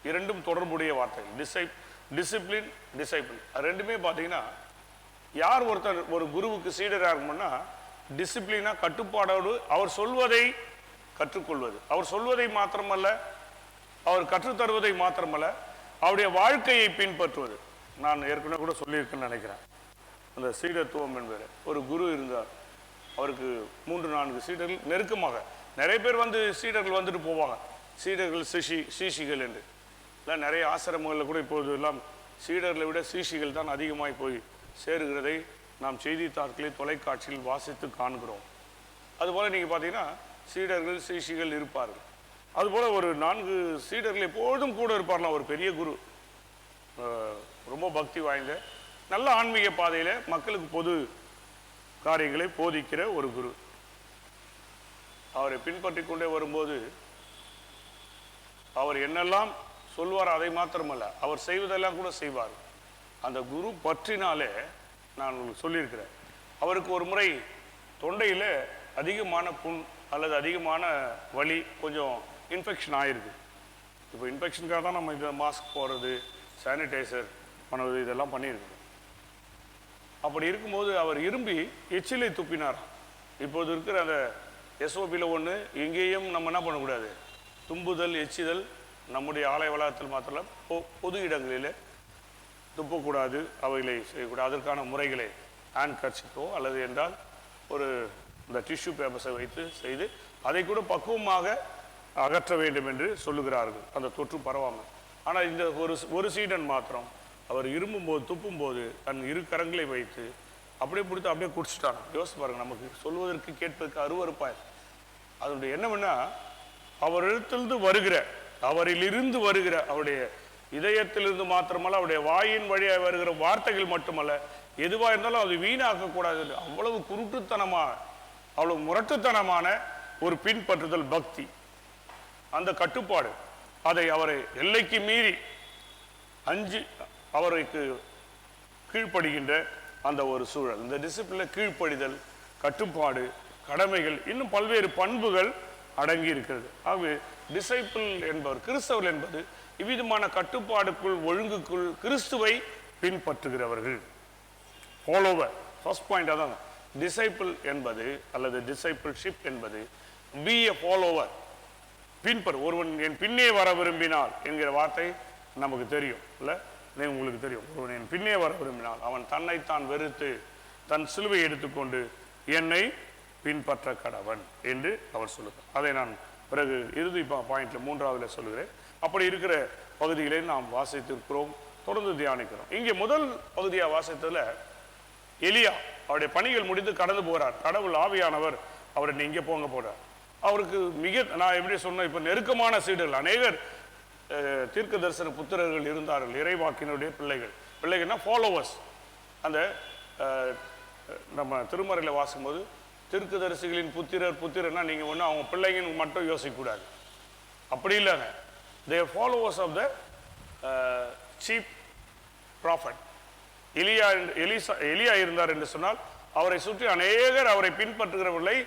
இரண்டும் தொடர்புடைய வார்த்தைகள். டிசிப்ளின், டிசைபிள், அது ரெண்டுமே பார்த்தீங்கன்னா யார் ஒருத்தர் ஒரு குருவுக்கு சீடராக இருக்கணும்னா டிசிப்ளினா கட்டுப்பாடோடு அவர் சொல்வதை கற்றுக்கொள்வது, அவர் சொல்வதை மாத்திரமல்ல, அவர் கற்றுத்தருவதை மாத்திரமல்ல, அவருடைய வாழ்க்கையை பின்பற்றுவது. நான் ஏற்கனவே கூட சொல்லியிருக்கேன்னு நினைக்கிறேன். அந்த சீடத்துவம் என்பது ஒரு குரு இருந்தார், அவருக்கு 3-4 சீடர்கள் நெருக்கமாக, நிறைய பேர் வந்து சீடர்கள் வந்துட்டு போவாங்க, சீடர்கள் சீஷிகள் என்று. இல்லை நிறைய ஆசிரமங்களில் கூட இப்போது எல்லாம் சீடர்களை விட சீஷிகள் தான் அதிகமாய் போய் சேருகிறதை நாம் செய்தித்தாட்களில் தொலைக்காட்சியில் வாசித்து காண்கிறோம். அதுபோல் நீங்கள் பார்த்தீங்கன்னா சீடர்கள் சீஷிகள் இருப்பார்கள். அதுபோல் ஒரு 4 சீடர்கள் எப்பொழுதும் கூட இருப்பார்லாம். ஒரு பெரிய குரு, ரொம்ப பக்தி வாய்ந்த, நல்ல ஆன்மீக பாதையில் மக்களுக்கு பொது காரியங்களை போதிக்கிற ஒரு குரு. அவரை பின்பற்றி கொண்டே வரும்போது அவர் என்னெல்லாம் சொல்வார் அதை மாத்திரமல்ல, அவர் செய்வதெல்லாம் கூட செய்வார். அந்த குரு பற்றினாலே நான் உங்களுக்கு சொல்லியிருக்கிறேன். அவருக்கு ஒரு முறை தொண்டையில் அதிகமான புண் அல்லது அதிகமான வலி, கொஞ்சம் இன்ஃபெக்ஷன் ஆயிருக்கு. இப்போ இன்ஃபெக்ஷனுக்காக தான் நம்ம இந்த மாஸ்க் போடுறது, சானிடைசர் பண்ணுவது, இதெல்லாம் பண்ணியிருக்கோம். அப்படி இருக்கும்போது அவர் இரும்பி எச்சிலை துப்பினார். இப்போது இருக்கிற அந்த எஸ்ஓபியில் ஒன்று, எங்கேயும் நம்ம என்ன பண்ணக்கூடாது, தும்புதல் எச்சிதல் நம்முடைய ஆலய வளாகத்தில் மாத்திரம் பொது இடங்களில் துப்பக்கூடாது, அவைகளை செய்யக்கூடாது. அதற்கான முறைகளை ஹேண்ட் கர்ச்சிப்போ அல்லது என்றால் ஒரு இந்த டிஷ்யூ பேப்பர்ஸை வைத்து செய்து அதை கூட பக்குவமாக அகற்ற வேண்டும் என்று சொல்லுகிறார்கள், அந்த தொற்று பரவாமல். ஆனால் இந்த ஒரு சீடன் மாத்திரம் அவர் இருமும்போது துப்பும்போது தன் இரு கரங்களை வைத்து அப்படியே பிடித்து அப்படியே குடிச்சிட்டாங்க. யோசிச்சு பாருங்க, நமக்கு சொல்வதற்கு கேட்பதற்கு அருவருப்பாய். அதனுடைய என்னவென்னா, அவரிலிருந்து வருகிற அவருடைய இதயத்திலிருந்து மாத்திரமல்ல, அவருடைய வாயின் வழியாக வருகிற வார்த்தைகள் மட்டுமல்ல, எதுவாக இருந்தாலும் அது வீணாக்கக்கூடாது. அவ்வளவு குருட்டுத்தனமான, அவ்வளவு முரட்டுத்தனமான ஒரு பின்பற்றுதல் பக்தி, அந்த கட்டுப்பாடு, அதை அவரை எல்லைக்கு மீறி அஞ்சு அவருக்கு கீழ்ப்படுகின்ற அந்த ஒரு சூழல், இந்த டிசிப்ளினில் கீழ்ப்படிதல், கட்டுப்பாடு, கடமைகள், இன்னும் பல்வேறு பண்புகள் அடங்கி இருக்கிறது. ஆகவே டிசைபிள் என்பவர், கிறிஸ்தவர் என்பது இவ்விதமான கட்டுப்பாடுக்குள், ஒழுங்குக்குள் கிறிஸ்துவை பின்பற்றுகிறவர்கள், ஃபாலோவர். ஃபர்ஸ்ட் பாயிண்ட் அதான், டிசைபிள் என்பது அல்லது டிசைபிள்ஷிப் என்பது பி எ ஃபாலோவர், ஒருவன் என் பின்னே வர விரும்பினால் என்கிற வார்த்தை நமக்கு தெரியும் இல்லை, உங்களுக்கு தெரியும். ஒருவன் என் பின்னே வர விரும்பினால் அவன் தன்னைத்தான் வெறுத்து தன் சிலுவை எடுத்துக்கொண்டு என்னை பின்பற்ற கடவன் என்று அவர் சொல்லுகிறார். அதை நான் பிறகு இறுதி பாயிண்ட்ல மூன்றாவதுல சொல்லுகிறேன். அப்படி இருக்கிற பகுதிகளை நாம் வாசித்திருக்கிறோம், தொடர்ந்து தியானிக்கிறோம். இங்கே முதல் பகுதியாக வாசித்ததுல எலியா அவருடைய பணிகள் முடிந்து கடந்து போறார். கடவுள் ஆவியானவர் அவரை நீங்க போங்க போறார். அவருக்கு நான் எப்படி சொன்ன, இப்ப நெருக்கமான சீடர்கள் அநேகர் தீர்க்க தரிசன புத்திரர்கள் இருந்தார்கள், இறைவாக்கினுடைய பிள்ளைகள்னா ஃபாலோவர்ஸ். அந்த நம்ம திருமறையில் வாசிக்கும்போது தீர்க்க தரிசிகளின் புத்திரன்னா நீங்க ஒன்று அவங்க பிள்ளைங்கன்னு மட்டும் யோசிக்கக்கூடாது, அப்படி இல்லைங்க. They followers of the chief prophet. எலியா இருந்தார் என்று சொன்னால் அவரை சுற்றி அநேகர் அவரை பின்பற்றுகிறவர்களை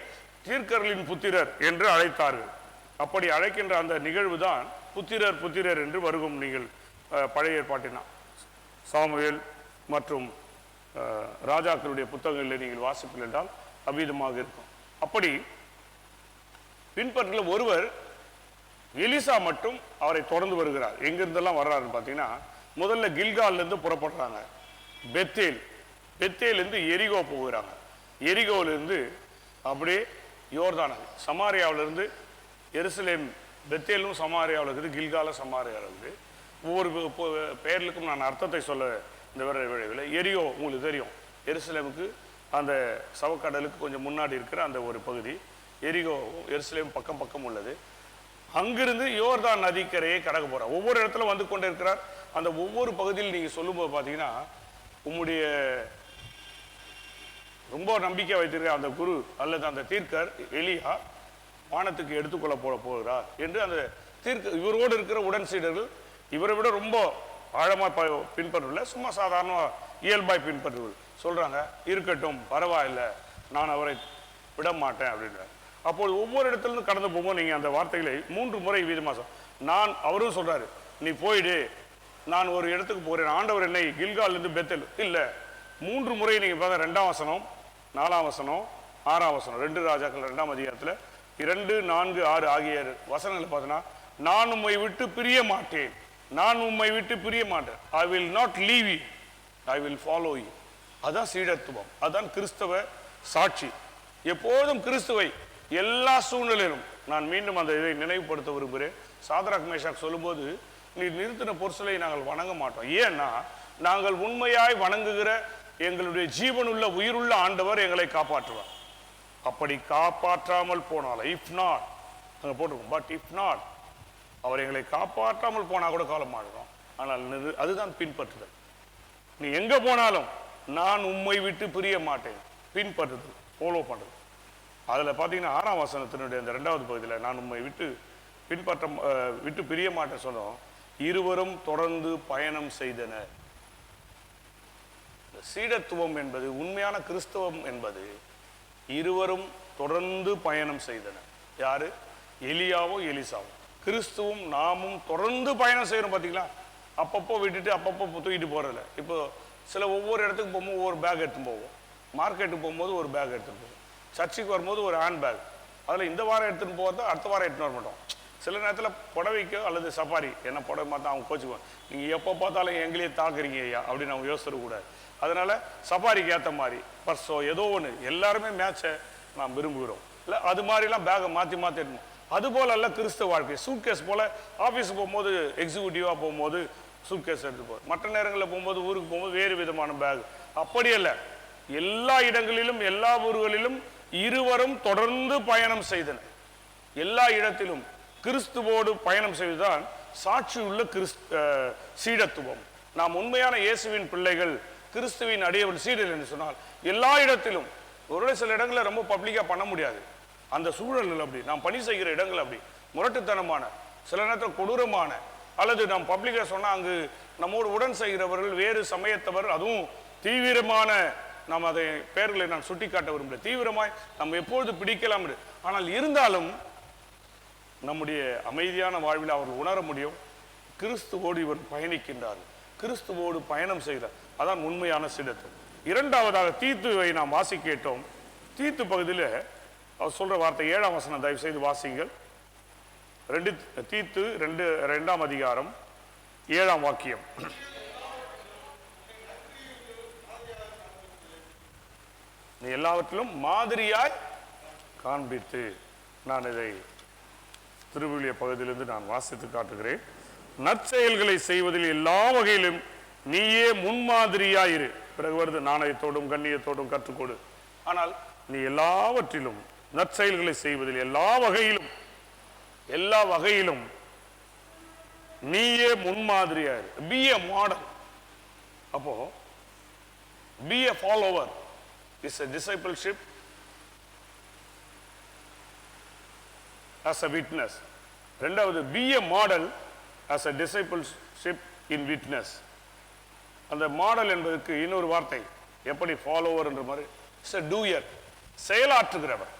தீர்க்கர்களின் புத்திரர் என்று அழைத்தார்கள். அப்படி அழைக்கின்ற அந்த நிகழ்வு தான் புத்திரர் என்று வருகும். நீங்கள் பழைய ஏற்பாட்டினா சாமுவேல் மற்றும் ராஜாக்களுடைய புத்தகங்களில் நீங்கள் வாசிப்பீர்கள் என்றால் அவ்விதமாக இருக்கும். அப்படி பின்பற்றில் ஒருவர் எலிசா மட்டும் அவரை தொடர்ந்து வருகிறார். எங்கிருந்தெல்லாம் வர்றாருன்னு பார்த்தீங்கன்னா, முதல்ல கில்கால்லேருந்து புறப்படுறாங்க, பெத்தேலிருந்து எரிகோ போகிறாங்க, எரிகோவிலிருந்து அப்படியே யோர்தான், சமாரியாவிலிருந்து எருசலேம், பெத்தேலும் சமாரியாவில் இருக்குது, கில்கால சமாரியாவில் இருக்குது. ஒவ்வொரு பெயர்களுக்கும் நான் அர்த்தத்தை சொல்ல இந்த விளைவில். எரியோ உங்களுக்கு தெரியும், எருசலேமுக்கு அந்த சவக்கடலுக்கு கொஞ்சம் முன்னாடி இருக்கிற அந்த ஒரு பகுதி. எரிகோ எருசலேம் பக்கம் உள்ளது. அங்கிருந்து யோர்தான் நதிக்கரையை கடக்க போறார். ஒவ்வொரு இடத்துல வந்து கொண்டே இருக்கிறார். அந்த ஒவ்வொரு பகுதியில் நீங்க சொல்லும்போது பார்த்தீங்கன்னா, உங்களுடைய ரொம்ப நம்பிக்கை வைத்திருக்கிற அந்த குரு அல்லது அந்த தீர்க்கர் எலியா வானத்துக்கு எடுத்துக்கொள்ள போகிறார் என்று அந்த இவரோடு இருக்கிற உடன் சீடர்கள் இவரை விட ரொம்ப ஆழமா பின்பற்றல, சும்மா சாதாரண இயல்பாய் பின்பற்றுகள் சொல்றாங்க, இருக்கட்டும் பரவாயில்லை, நான் அவரை விட மாட்டேன் அப்படின்றார். அப்போது ஒவ்வொரு இடத்துலேருந்து கடந்து போகும்போது நீங்க அந்த வார்த்தைகளை 3 முறை வீதமாக நான் அவரும் சொல்றாரு, நீ போயிடு, நான் ஒரு இடத்துக்கு போகிறேன், ஆண்டவர் என்னை கில்காலிருந்து பெத்தேல் இல்லை. 3 முறை நீங்க பார்த்தா 2ஆம் வசனம், 4ஆம் வசனம், 6ஆம் வசனம், 2 ராஜாக்கள் 2ஆம் அதிகாரத்தில் 2, 4, 6 ஆகிய வசனங்களை பார்த்தோன்னா, நான் உம்மை விட்டு பிரிய மாட்டேன், I will not leave you, I will follow you. அதான் சீடத்துவம், அதான் கிறிஸ்தவ சாட்சி. எப்போதும் கிறிஸ்துவை எல்லா சூழ்நிலையிலும் நான் மீண்டும் அந்த இதை நினைவுபடுத்த விரும்புகிறேன். சாத்ராக் மேஷாக் சொல்லும்போது, நீ நிறுத்தின பொருட்களை நாங்கள் வணங்க மாட்டோம், ஏன்னா நாங்கள் உண்மையாய் வணங்குகிற எங்களுடைய ஜீவனுள்ள உயிருள்ள ஆண்டவர் எங்களை காப்பாற்றுவார். அப்படி காப்பாற்றாமல் போனாலும், இஃப் நாட் அங்கே போட்டிருக்கோம், பட் இஃப் நாட், அவர் எங்களை காப்பாற்றாமல் போனால் கூட காலமாடுறோம். ஆனால் அதுதான் பின்பற்றுதல். நீ எங்க போனாலும் நான் உம்மை விட்டு பிரிய மாட்டேன், பின்பற்றுறது, ஃபாலோ பண்ணுறது. அதில் பார்த்தீங்கன்னா 6ஆம் வசனத்தினுடைய அந்த 2வது பகுதியில், நான் உண்மை விட்டு பிரிய மாட்டேன் சொன்னோம். இருவரும் தொடர்ந்து பயணம் செய்தனர். சீடத்துவம் என்பது, உண்மையான கிறிஸ்தவம் என்பது இருவரும் தொடர்ந்து பயணம் செய்தனர். யாரு? எலியாவும் எலிசாவும். கிறிஸ்துவும் நாமும் தொடர்ந்து பயணம் செய்யறோம். பார்த்தீங்களா? அப்பப்போ விட்டுட்டு அப்பப்போ தூக்கிட்டு போறதில்ல. இப்போ சில ஒவ்வொரு இடத்துக்கு போகும்போது ஒவ்வொரு பேக் எடுத்துன்னு போவோம். மார்க்கெட்டுக்கு போகும்போது ஒரு பேக் எடுத்துன்னு போவோம். சர்ச்சுக்கு வரும்போது ஒரு ஹேண்ட் பேக். அதில் இந்த வாரம் எடுத்துன்னு போகிறத அடுத்த வாரம் எடுத்துன்னு வர மாட்டோம். சில நேரத்தில் புடவைக்கோ அல்லது சஃபாரி, என்ன புடவை பார்த்தா அவங்க கோச்சுக்குவோம். நீங்கள் எப்போ பார்த்தாலும் எங்களையே தாக்குறீங்க ஐயா அப்படின்னு அவங்க யோசிச்சிடக்கூடாது. அதனால சஃபாரிக்கு ஏற்ற மாதிரி பர்ஸோ ஏதோ ஒன்று, எல்லாருமே மேட்சை நாம் விரும்புகிறோம் இல்லை? அது மாதிரிலாம் பேகை மாற்றி மாற்றி எடுக்கணும். அதுபோல் அல்ல கிறிஸ்தவ வாழ்க்கை. சூட்கேஸ் போல் ஆஃபீஸுக்கு போகும்போது எக்ஸிக்யூட்டிவாக போகும்போது சூட்கேஸ் எடுத்து போகும். மற்ற நேரங்களில் போகும்போது, ஊருக்கு போகும்போது வேறு விதமான பேக். அப்படி அல்ல. எல்லா இடங்களிலும் எல்லா ஊர்களிலும் இருவரும் தொடர்ந்து பயணம் செய்தனர். எல்லா இடத்திலும் கிறிஸ்துவோடு பயணம் செய்வதுதான் சாட்சியுள்ள சீடத்துவம். நாம் உண்மையான இயேசுவின் பிள்ளைகள், கிறிஸ்துவின் அடியவன் சீடர் என்று சொன்னால் எல்லா இடத்திலும். ஒருவேளை சில இடங்களில் ரொம்ப பப்ளிக்காக பண்ண முடியாது, அந்த சூழல்கள் அப்படி. நாம் பணி செய்கிற இடங்கள் அப்படி முரட்டுத்தனமான, சில நேரத்தில் கொடூரமான, அல்லது நாம் பப்ளிக்காக சொன்னால் அங்கு நம்மோடு உடன் செய்கிறவர்கள் வேறு சமயத்தவர், அதுவும் தீவிரமான, நாம் அதை பெயர்களை நான் சுட்டி காட்ட விரும்பல, தீவிரமாய் நம்ம எப்பொழுது பிடிக்கலாம். ஆனால் இருந்தாலும் நம்முடைய அமைதியான வாழ்வில் அவர்கள் உணர முடியும், கிறிஸ்துவோடு இவர் பயணிக்கின்றார், கிறிஸ்துவோடு பயணம் செய்கிறார். அதான் உண்மையான சீடத்துவம். இரண்டாவதாக தீத்துவை நாம் வாசி கேட்டோம். தீத்து பகுதியில் அவர் சொல்ற வார்த்தை 7ஆம் வசனம் தயவு செய்து வாசிங்கள். தீத்து 2ஆம் அதிகாரம் 7ஆம் வாக்கியம். நீ எல்லாவற்றிலும் மாதிரியாய் காண்பித்து. நான் இதை திருவிழிய பகுதியிலிருந்து நான் வாசித்து காட்டுகிறேன். நற்செயல்களை செய்வதில் எல்லா வகையிலும் நீயே முன்மாதிரியாயிரு. பிறகு வருது, நாணயத்தோடும் கண்ணியத்தோடும் கற்றுக்கொடு. ஆனால் நீ எல்லாவற்றிலும், நற்செயல்களை செய்வதில் எல்லா வகையிலும் நீயே முன்மாதிரியாயிரு. Be a model. அப்போ be a follower is a discipleship as a witness. ரெண்டாவது, be a model as a discipleship in witness. அந்த மாடல் என்பதற்கு இன்னொரு வார்த்தை, எப்படி ஃபாலோவர் என்ற மாதிரி, இட்ஸ் a doer, செயலாற்றுகிறவர்.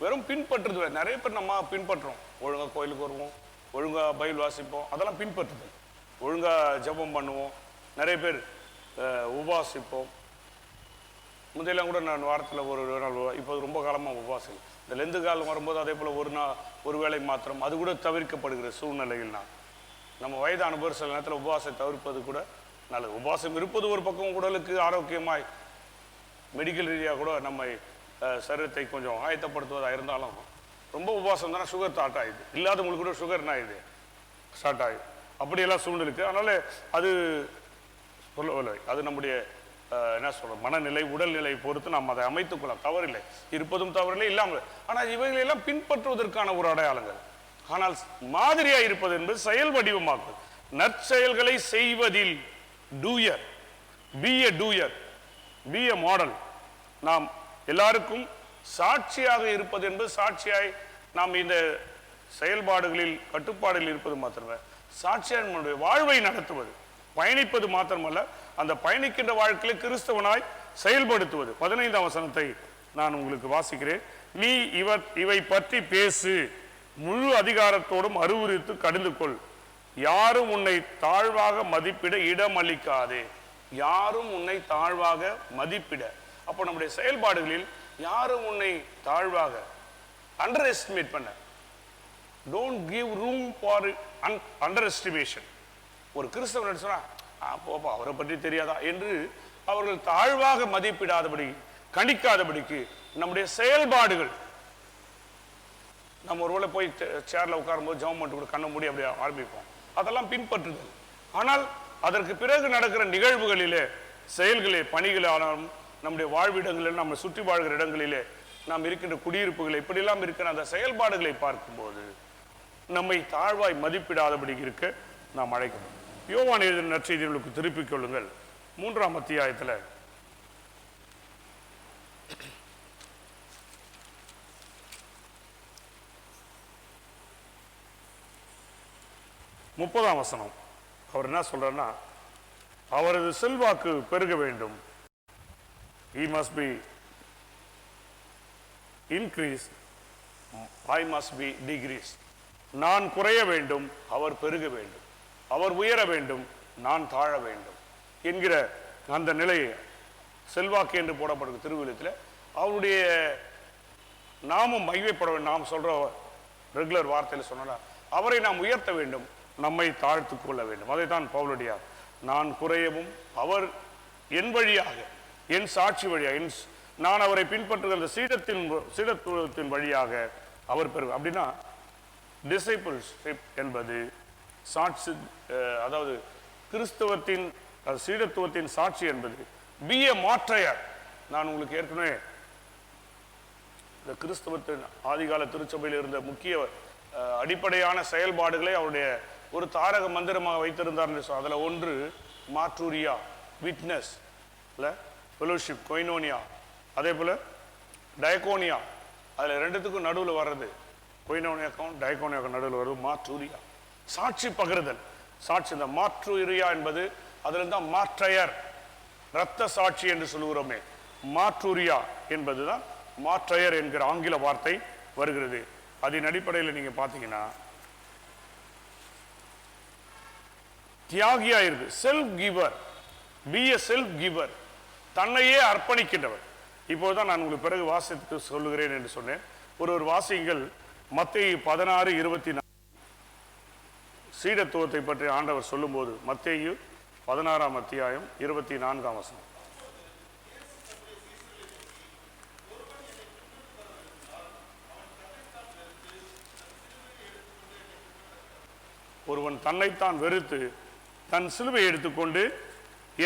வெறும் பின்பற்றுது. நிறைய பேர் நம்ம பின்பற்றுறோம். ஒழுங்கா கோயிலுக்கு வருவோம், ஒழுங்கா பைபிள் வாசிப்போம், அதெல்லாம் பின்பற்றுது. ஒழுங்கா ஜெபம் பண்ணுவோம், நிறைய பேர் உபவாசிப்போம். முந்தையெல்லாம் கூட நான் வாரத்தில் ஒரு நாள், இப்போ ரொம்ப காலமாக உபவாசம். இந்த லெந்து காலம் வரும்போது அதே போல் ஒரு வேளை மாத்திரம், அது கூட தவிர்க்கப்படுகிற சூழ்நிலையில் நம்ம வயதானவர் சில நேரத்தில் உபவாசத்தை தவிர்ப்பது கூட நல்லது. உபவாசம் இருப்பது ஒரு பக்கம் உடலுக்கு ஆரோக்கியமாய், மெடிக்கல் ரீதியாக கூட நம்மை சரீரத்தை கொஞ்சம் ஆயத்தப்படுத்துவதாக இருந்தாலும், ரொம்ப உபவாசம் தானே சுகர் ஸ்டார்ட் ஆகிடுது. இல்லாதவங்களுக்கு கூட சுகர் என்ன ஆகிடுது, ஸ்டார்ட் ஆகிடுது. அப்படியெல்லாம் சூழ்நிலைக்கு. அதனால் அது சொல்லவில்லை. அது நம்முடைய என்ன சொல்ற மனநிலை, உடல்நிலை பொறுத்து நாம் அதை அமைத்துக் கொள்ளலாம். தவறில்லை, இருப்பதும் தவறில்லை, இல்லாமல். ஆனால் இவைகளெல்லாம் பின்பற்றுவதற்கான ஒரு அடையாளங்கள். ஆனால் மாதிரியா இருப்பது என்பது செயல் வடிவமாக்குது. நற்செயல்களை செய்வதில் doer, be a doer, be a model. நாம் எல்லாருக்கும் சாட்சியாக இருப்பது என்பது, சாட்சியாய் நாம் இந்த செயல்பாடுகளில் கட்டுப்பாடுகளில் இருப்பது மாத்திரமே, சாட்சியாக நம்முடைய வாழ்வை நடத்துவது, பயணிப்பது மாத்திரமல்ல, அந்த பயணிக்கின்ற வாழ்க்கையில் கிறிஸ்தவனாய் செயல்படுத்துவது. 15ஆம் வசனத்தை நான் உங்களுக்கு வாசிக்கிறேன். நீ இவை பற்றி பேசு, முழு அதிகாரத்தோடும் அறிவுறுத்து கடிந்து கொள். யாரும் உன்னை தாழ்வாக மதிப்பிட இடம் அளிக்காதே. யாரும் உன்னை தாழ்வாக மதிப்பிட. அப்போ நம்முடைய செயல்பாடுகளில் யாரும் உன்னை தாழ்வாக அண்டர் எஸ்டிமேட் பண்ண, don't give room for under estimation. ஒரு கிறிஸ்தவன் சொன்னா போப்பா அவரை பற்றி தெரியாதா என்று அவர்கள் தாழ்வாக மதிப்பிடாதபடி, கணிக்காதபடிக்கு நம்முடைய செயல்பாடுகள், நம்ம ஒருவேளை போய் சேர்ல உட்காரும் போது ஜெபம் பண்ணிட்டு கூட கண்ண மூடி அப்படியே ஆரம்பிப்போம், அதெல்லாம் பின்பற்றுதல். ஆனால் அதற்கு பிறகு நடக்கிற நிகழ்வுகளிலே, செயல்களே, பணிகளாலும், நம்முடைய வாழ்விடங்களில், நம்ம சுற்றி வாழ்கிற இடங்களிலே, நாம் இருக்கின்ற குடியிருப்புகள், இப்படியெல்லாம் இருக்கிற அந்த செயல்பாடுகளை பார்க்கும்போது நம்மை தாழ்வாய் மதிப்பிடாதபடி இருக்க நாம் அழைக்கிறோம். யோவான் எழுதின நற்செய்திகளுக்கு திருப்பிக் கொள்ளுங்கள். 3ஆம் அத்தியாயத்தில் 30ஆம் வசனம் அவர் என்ன சொல்றாருன்னா, அவரது செல்வாக்கு பெருக வேண்டும். he must be increase, I must be decrease. நான் குறைய வேண்டும், அவர் பெருக வேண்டும். அவர் உயர வேண்டும், நான் தாழ வேண்டும் என்கிற அந்த நிலையை செல்வாக்கு என்று போடப்படுகிற திருவிழத்தில் அவருடைய நாமும் மகிமைப்பட வேண்டும். நாம் சொல்ற ரெகுலர் வார்த்தையில் சொன்னா அவரை நாம் உயர்த்த வேண்டும், நம்மை தாழ்த்து கொள்ள வேண்டும். அதைத்தான் பவுலுடைய நான் குறையவும் அவர் என் வழியாக, என் சாட்சி வழியாக, நான் அவரை பின்பற்றுகிற சீடத்துவத்தின் வழியாக அவர் பெறுவார். அப்படின்னா டிசைபிள்ஷிப் என்பது சாட்சி, அதாவது கிறிஸ்தவத்தின் சீடத்துவத்தின் சாட்சி என்பது பிய மாற்றையார். நான் உங்களுக்கு ஏற்கனவே இந்த கிறிஸ்தவத்தின் ஆதிகால திருச்சபையில் இருந்த முக்கிய அடிப்படையான செயல்பாடுகளை அவருடைய ஒரு தாரக மந்திரமாக வைத்திருந்தார். அதில் ஒன்று மாற்றூரியா, விட்னஸ், ஃபெலோஷிப், கொய்னோனியா, அதே போல் டயகோனியா. அதில் ரெண்டுத்துக்கும் நடுவில் வர்றது கொய்னோனியாக்கும் டயகோனியாக்கும் நடுவில் வர்றது மாற்றூரியா, சாட்சி பகிர்தல். சாட்சி, இந்த மாற்றூரியா என்பது அதில் தான் மாற்றையர், இரத்த சாட்சி என்று சொல்லுகிறோமே, மாற்றூரியா என்பதுதான் மாற்றையர் என்கிற ஆங்கில வார்த்தை வருகிறது. அதன் அடிப்படையில் நீங்க பார்த்தீங்கன்னா தியாகியா இருக்கு, செல்ஃப் கிவர், பி எ செல்ஃப் கிவர், தன்னையே அர்ப்பணிக்கின்றவர். இப்போதுதான் நான் உங்களுக்கு பிறகு வாசித்து சொல்லுகிறேன் என்று சொன்னேன். ஒரு வாசியங்கள் மத்தேயு 16:24 சீடத்துவத்தை பற்றி ஆண்டவர் சொல்லும்போது, மத்தேயு 16ஆம் அத்தியாயம் 24ஆம் வசனம். ஒருவன் தன்னைத்தான் வெறுத்து தன் சிலுவை எடுத்துக்கொண்டு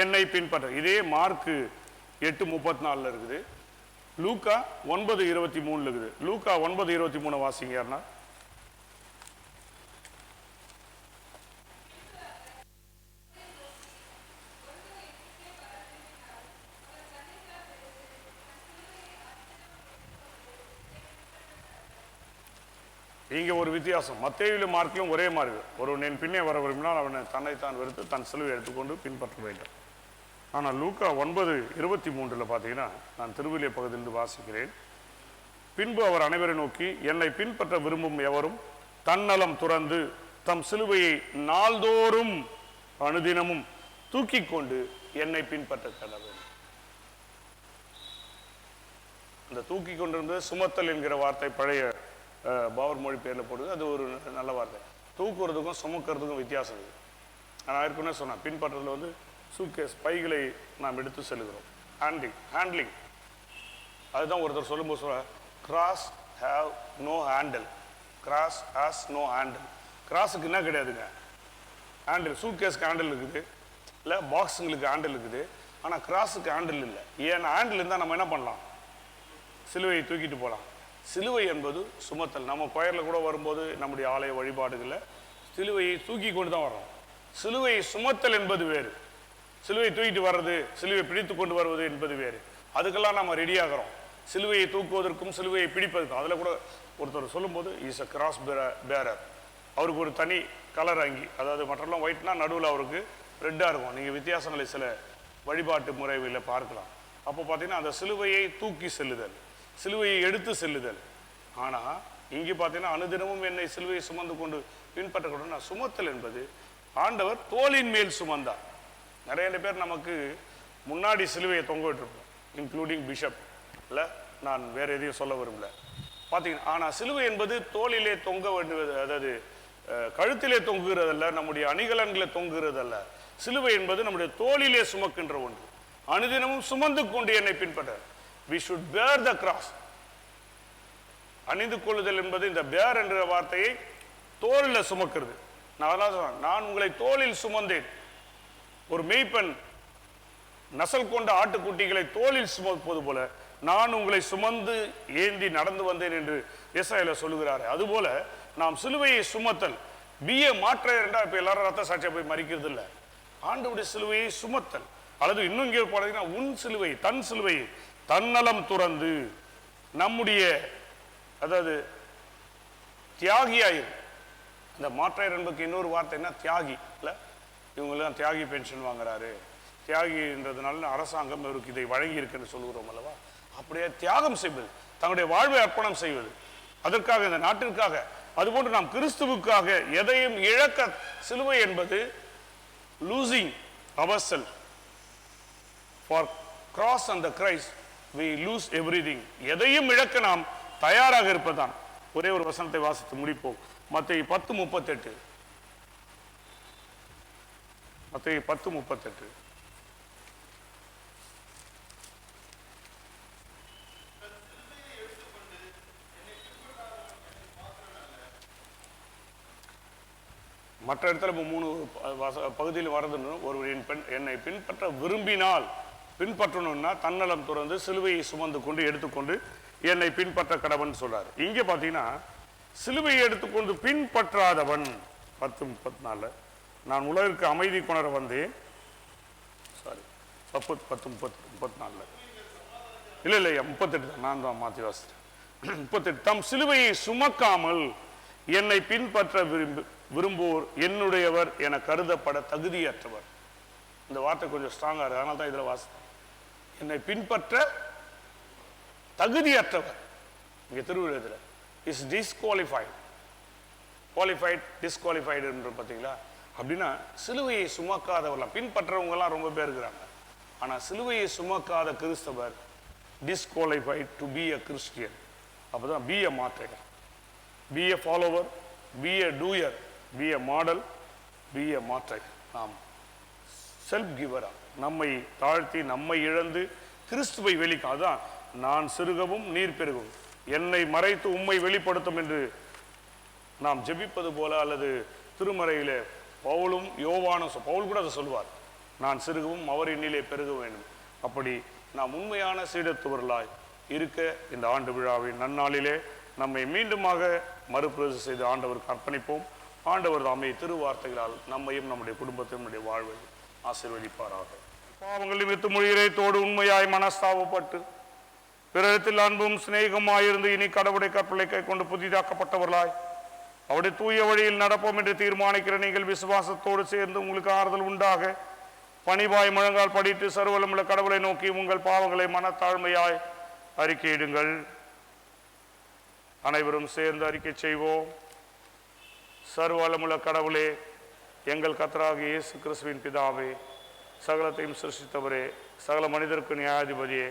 என்னை பின்பற்ற. இதே மார்க்கு 8:34 இருக்குது, லூக்கா 9:23 இருக்குது. லூக்கா 9:23 வாசிங்க யாருன்னா. இங்க ஒரு வித்தியாசம், மத்தேயுவிலும் மார்க்கிலும் ஒரே மாதிரி. ஒருவன் என் பின்னே வர விரும்பினால் அவனை தன்னைத்தான் வெறுத்து தன் சிலுவை எடுத்துக்கொண்டு பின்பற்ற வேண்டும். ஆனால் லூக்கா 9:23 பார்த்தீங்கன்னா, நான் திருவிலிய பகுதியிலிருந்து வாசிக்கிறேன். பின்பு அவர் அனைவரை நோக்கி, என்னை பின்பற்ற விரும்பும் எவரும் தன்னலம் துறந்து தம் சிலுவையை நாள்தோறும் அனுதினமும் தூக்கி கொண்டு என்னை பின்பற்ற கடவுள். இந்த தூக்கி கொண்டிருந்தது சுமத்தல் என்கிற வார்த்தை பழைய பவர் மொழி பேரில் போடுது. அது ஒரு நல்ல வார்த்தை. தூக்குறதுக்கும் சுமக்கிறதுக்கும் வித்தியாசம் இருக்குது. நான் ஏற்கனவே சொன்னேன், பின்பற்றதில் வந்து சூட்கேஸ், பைகளை நாம் எடுத்து செல்கிறோம். ஹேண்ட்லிங் அதுதான் ஒருத்தர் சொல்லும்போது சொல்ல, cross have no handle, cross has no handle. கிராஸுக்கு என்ன கிடையாதுங்க, ஹேண்டில். சூட்கேஸ்க்கு ஹேண்டில் இருக்குது, இல்லை பாக்ஸுங்களுக்கு ஹேண்டில் இருக்குது, ஆனால் கிராஸுக்கு ஹேண்டில் இல்லை. ஏன்னா ஹேண்டில் இருந்தால் நம்ம என்ன பண்ணலாம், சிலுவையை தூக்கிட்டு போகலாம். சிலுவை என்பது சுமத்தல். நம்ம கோயிலில் கூட வரும்போது நம்முடைய ஆலய வழிபாடுகளில் சிலுவையை தூக்கி கொண்டு தான் வர்றோம். சிலுவையை சுமத்தல் என்பது வேறு, சிலுவையை தூக்கிட்டு வர்றது, சிலுவையை பிடித்து கொண்டு வருவது என்பது வேறு. அதுக்கெல்லாம் நம்ம ரெடியாகிறோம். சிலுவையை தூக்குவதற்கும் சிலுவையை பிடிப்பதற்கும். அதில் கூட ஒருத்தர் சொல்லும்போது இஸ் அ கிராஸ் பேரர். அவருக்கு ஒரு தனி கலர் அங்கி, அதாவது மற்றெல்லாம் ஒயிட்னா நடுவில் அவருக்கு ரெட்டாக இருக்கும். நீங்கள் வித்தியாசங்களை சில வழிபாட்டு முறைகளில் பார்க்கலாம். அப்போ பார்த்தீங்கன்னா அந்த சிலுவையை தூக்கி செல்லுதல், சிலுவையை எடுத்து செல்லுதல். ஆனால் இங்கே பார்த்தீங்கன்னா அனுதினமும் என்னை சிலுவையை சுமந்து கொண்டு பின்பற்றக்கூடாது. சுமத்தல் என்பது ஆண்டவர் தோளின் மேல் சுமந்தார். நிறைய பேர் நமக்கு முன்னாடி சிலுவையை தொங்க விட்டுருப்போம், இன்க்ளூடிங் பிஷப், இல்லை நான் வேற எதையும் சொல்ல விரும்பல பார்த்தீங்கன்னா. ஆனால் சிலுவை என்பது தோளிலே தொங்க வேண்டுவது, அதாவது கழுத்திலே தொங்குகிறதல்ல, நம்முடைய அணிகலன்களை தொங்குகிறதல்ல. சிலுவை என்பது நம்முடைய தோளிலே சுமக்கின்ற ஒன்று. அனுதினமும் சுமந்து கொண்டு என்னை பின்பற்ற. We should bear the cross. அணிந்து கொள்ளுதல் என்பது இந்த பேர் என்ற வார்த்தையை தோளில் சுமக்கிறது. நான் உங்களை தோளில் சுமந்தேன். ஒரு மேய்ப்பன் நசல் கொண்ட ஆட்டுக்குட்டிகளை தோளில் சுமப்பது போல நான் உங்களை சுமந்து ஏந்தி நடந்து வந்தேன் என்று ஏசாயால சொல்லுகிறார். அதுபோல நாம் சிலுவையை சுமத்தல், பிஏ மாற்ற என்றால் இப்ப எல்லாரும் ரத்த சாட்சியா போய் மறிக்கிறது இல்லை. ஆண்டவருடைய சிலுவையை சுமத்தல், அல்லது இன்னும் இங்கே போனீங்கன்னா உன் சிலுவை, தன் சிலுவையை தன்னலம் துறந்து நம்முடைய, அதாவது தியாகியாயிரு, இந்த மாற்றாயர் என்பதுக்கு இன்னொரு வார்த்தை என்ன? தியாகி. இல்லை, இவங்கெல்லாம் தியாகி பென்ஷன் வாங்குறாரு, தியாகின்றதுனால அரசாங்கம் இவருக்கு இதை வழங்கி இருக்குன்னு சொல்லுகிறோம் அல்லவா? அப்படியே தியாகம் செய்வது, தங்களுடைய வாழ்வை அர்ப்பணம் செய்வது அதற்காக, இந்த நாட்டிற்காக. அதுபோன்று நாம் கிறிஸ்துவுக்காக எதையும் இழக்க, சிலுவை என்பது losing ourselves for cross and the Christ we lose everything. எதையும் இழக்க நாம் தயாராக இருப்பதுதான். ஒரே ஒரு வசனத்தை வாசித்து முடிப்போம். மத்தேயு 10:38. மத்தேயு 10:38. மற்ற இடத்துல 3 பகுதியில் வரதுன்னு, ஒருவர் என்னை பின்பற்ற விரும்பினால், பின்பற்றணும்னா தன்னலம் துறந்து சிலுவையை சுமந்து கொண்டு எடுத்துக்கொண்டு என்னை பின்பற்ற கடவன் சொல்றாரு. இங்க பாத்தீங்கன்னா சிலுவையை எடுத்துக்கொண்டு பின்பற்றாதவன் 10:34 நான் உலகிற்கு அமைதி கொணர வந்தேன். சாரி 10:34 இல்ல 38 தான், நான் தான் மாற்றி வாசிட்டேன். 38 தம் சிலுவையை சுமக்காமல் என்னை பின்பற்ற விரும்புவோர் என்னுடையவர் என கருதப்பட தகுதியற்றவர். இந்த வார்த்தை கொஞ்சம் ஸ்ட்ராங்கா இருக்கு, அதனால தான் இதுல வாசித்தேன். என்னை பின்பற்ற தகுதியற்றவர். இங்க திருவிழத்தில் இஸ் டிஸ்குவாலிஃபைட், குவாலிஃபைட் டிஸ்குவாலிஃபைடு என்று பார்த்தீங்களா? அப்படின்னா சிலுவையை சுமக்காதவர்லாம், பின்பற்றவங்கலாம் ரொம்ப பேர் இருக்கிறாங்க. ஆனால் சிலுவையை சுமக்காத கிறிஸ்தவர் disqualified to be a Christian. அப்போதான் be a martyr, be a follower, be a doer, be a model, be a martyr. நாம் செல்ஃப் கிவரா, நம்மை தாழ்த்தி நம்மை இழந்து கிறிஸ்துவை வெளிக்க, அதான் நான் சிறுகவும் நீர் பெருகவும் என்னை மறைத்து உம்மை வெளிப்படுத்தும் என்று நாம் ஜெபிப்பது போல, அல்லது திருமறையிலே பவுலும் யோவானும், பவுல் கூட அதை சொல்வார், நான் சிறுகவும் அவர் என்னிலே பெருக வேண்டும். அப்படி நாம் உண்மையான சீடத்துவர்களாய் இருக்க இந்த ஆண்டு விழாவின் நன்னாளிலே நம்மை மீண்டுமாக மறுபிரதிஷ்டை செய்து ஆண்டவருக்கு அர்ப்பணிப்போம். ஆண்டவர் தாமே திருவார்த்தைகளால் நம்மையும் நம்முடைய குடும்பத்தையும் நம்முடைய வாழ்வை ஆசீர்வதிப்பாராக. பாவங்கள் நிமித்து மொழியிறைத்தோடு உண்மையாய் மனஸ்தாபப்பட்டு பிறரிடத்தில் அன்பும் சிநேகமாயிருந்து இனி கடவுளை கற்பனை கை கொண்டு புதிதாக்கப்பட்டவர்களாய் அவருடைய தூய வழியில் நடப்போம் என்று தீர்மானிக்கிற நீங்கள் விசுவாசத்தோடு சேர்ந்து உங்களுக்கு ஆறுதல் உண்டாக பணிவாய் முழங்கால் படித்து சர்வலமுள்ள கடவுளை நோக்கி உங்கள் பாவங்களை மனத்தாழ்மையாய் அறிக்கையிடுங்கள். அனைவரும் சேர்ந்து அறிக்கை செய்வோம். சர்வலமுள்ள கடவுளே, எங்கள் கர்த்தராகிய இயேசு கிறிஸ்துவின் பிதாவே, சகலத்தையும் சிருஷ்டித்தவரே, சகல மனிதருக்கு நியாயாதிபதியே,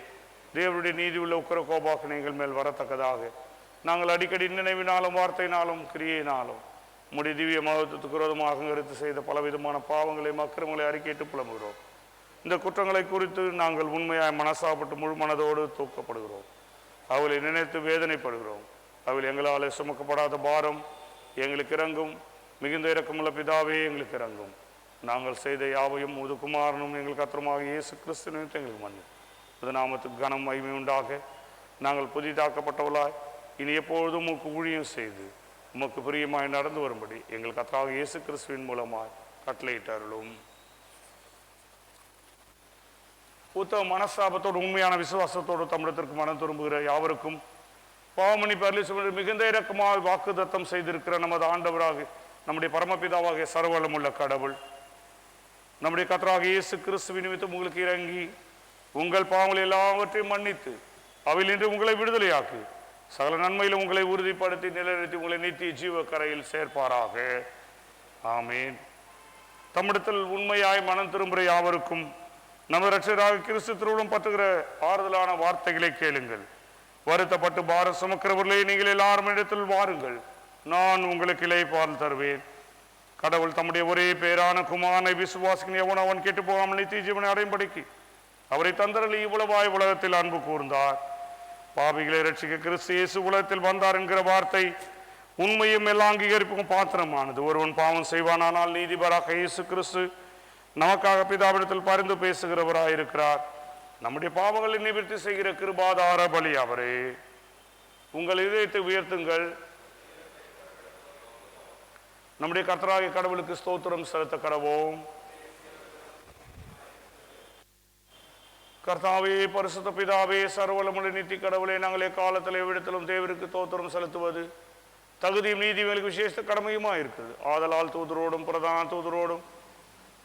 தேவனுடைய நீதி உள்ள உக்கர கோபாக்கு எங்கள் மேல் வரத்தக்கதாக நாங்கள் அடிக்கடி நினைவினாலும் வார்த்தையினாலும் கிரியையினாலும் உம்முடைய திவ்ய மகத்துவத்துக்கு விரோதமாக கருத்து செய்த பலவிதமான பாவங்களையும் அக்கிரமங்களை அறிக்கையிட்டு புலம்புகிறோம். இந்த குற்றங்களை குறித்து நாங்கள் உண்மையாய் மனசாப்பட்டு முழு மனதோடு தூக்கப்படுகிறோம். அவளை நினைத்து வேதனைப்படுகிறோம். அவள் எங்களால் சுமக்கப்படாத பாரம் எங்களுக்கு இறங்கும். மிகுந்த இரக்கமுள்ள பிதாவே, எங்களுக்கு இறங்கும். நாங்கள் செய்த யாவையும் முது குமாரனும் எங்கள் கர்த்தருமாக இயேசு கிறிஸ்து நிமித்தம் எங்களுக்கு மன்னி அது நாமத்துக்கு கனம் மகிமை உண்டாக நாங்கள் புதிதாக்கப்பட்டவளாய் இனி எப்பொழுதும் உமக்கு ஊழியம் செய்து உமக்கு பிரியமாய் நடந்து வரும்படி எங்கள் கர்த்தராகிய இயேசு கிறிஸ்துவின் மூலமாய் கட்டளையிட்டார்களும். உத்தம மனஸ்தாபத்தோடு உண்மையான விசுவாசத்தோடு தமிழத்திற்கு மனம் திரும்புகிற யாவருக்கும் பாவமன்னிப்பு அருளி மிகுந்த இரக்கமாக வாக்குத்தத்தம் செய்திருக்கிற நமது ஆண்டவராக நம்முடைய பரமபிதாவாகிய சர்வவல்லமுள்ள கடவுள் நம்முடைய கர்த்தராகிய இயேசு கிறிஸ்துவின் நிமித்தம் உங்களுக்கு இறங்கி உங்கள் பாவங்கள் எல்லாவற்றையும் மன்னித்து அவையிலின்று உங்களை விடுதலையாக்கி சகல நன்மையிலும் உங்களை உறுதிப்படுத்தி நிலைநிறுத்தி உங்களை நித்திய ஜீவ கரையில் சேர்ப்பாராக. ஆமீன். தமிழத்தில் உண்மையாய் மனம் திரும்புகிற யாவருக்கும் நம்ம இரட்சகராக கிறிஸ்து திருவுளம் பற்றுகிற ஆறுதலான வார்த்தைகளை கேளுங்கள். வருத்தப்பட்டு பாரம் சுமக்கிறவர்களே, நீங்கள் எல்லாரும் இடத்தில் வாருங்கள், நான் உங்களுக்கு இளைப்பாறுதல் தருவேன். கடவுள் தம்முடைய ஒரே பேரான குமாரனை விசுவாசிக்கும் எவன் அவன் கெட்டு போகாமல் நித்திய ஜீவனை அடையும்படிக்கு அவரை தந்தரளி இவ்வளவாய் உலகத்தில் அன்பு கூர்ந்தார். பாவிகளை ரட்சிக்க கிறிஸ்து இயேசு உலகத்தில் வந்தார் என்கிற வார்த்தை உண்மையும் எல்லா அங்கீகரிப்புக்கும் பாத்திரமானது. ஒருவன் பாவம் செய்வானால் நீதிபராக இயேசு கிறிஸ்து நமக்காக பிதாவிடத்தில் பரிந்து பேசுகிறவராயிருக்கிறார். நம்முடைய பாவங்களை நிவர்த்தி செய்கிற கிருபாதார பலி அவரே. உங்கள் இதயத்தை உயர்த்துங்கள். நம்முடைய கர்த்தராகிய கடவுளுக்கு ஸ்தோத்திரம் செலுத்த கடவோம். கர்த்தாவே, பரிசுத்த பிதாவே, சர்வவல்லமுள்ள நித்திய கடவுளே, நாங்கள் எக்காலத்தில் எவ்விடத்திலும் தேவருக்கு ஸ்தோத்திரம் செலுத்துவது தகுதியும் நீதியும் எங்களுக்கு விசேஷ கடமையுமா இருக்குது. ஆதலால் தூதரோடும் பிரதான தூதரோடும்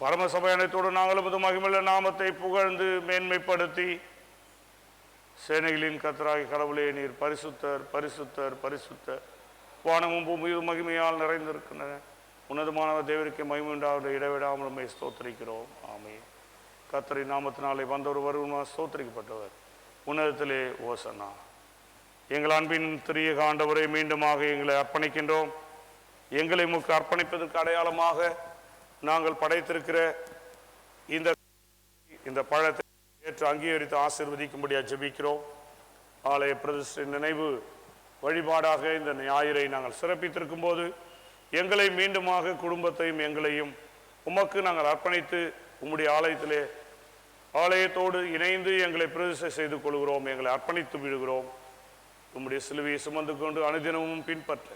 பரமசபை அனைத்தோடு நாங்கள் உமது மகிமையுள்ள நாமத்தை புகழ்ந்து மேன்மைப்படுத்தி, சேனைகளின் கர்த்தராகிய கடவுளே, நீர் பரிசுத்தர் பரிசுத்தர் பரிசுத்தர், வானமும் பூமியும் மகிமையால் நிறைந்திருக்கின்றன, உன்னதமானவர் தேவனுக்கு மகிமை உண்டாவது, இடைவிடாமல் நம்மை ஸ்தோத்திரிக்கிறோம். ஆமென். கர்த்தரின் நாமத்தினாலே வந்தவர் வருவா ஸ்தோத்திரிக்கப்பட்டவர், உன்னதத்திலே ஓசன்னா. எங்கள் அன்பின் திரியக ஆண்டவரை மீண்டுமாக எங்களை அர்ப்பணிக்கின்றோம். எங்களை உமக்கு அர்ப்பணிப்பதற்கு அடையாளமாக நாங்கள் படைத்திருக்கிற இந்த பழத்தை ஏற்று அங்கீகரித்து ஆசீர்வதிக்கும்படியாக ஜெபிக்கிறோம். ஆலய பிரதிஷ்டை நினைவு வழிபாடாக இந்த ஞாயிறை நாங்கள் சிறப்பித்திருக்கும் போது எங்களை மீண்டுமாக குடும்பத்தையும் எங்களையும் உமக்கு நாங்கள் அர்ப்பணித்து உம்முடைய ஆலயத்தோடு இணைந்து எங்களை பிரதிஷ்டை செய்து கொள்கிறோம். எங்களை அர்ப்பணித்து விடுகிறோம். உம்முடைய சிலுவையை சுமந்து கொண்டு அனுதினமும் பின்பற்ற,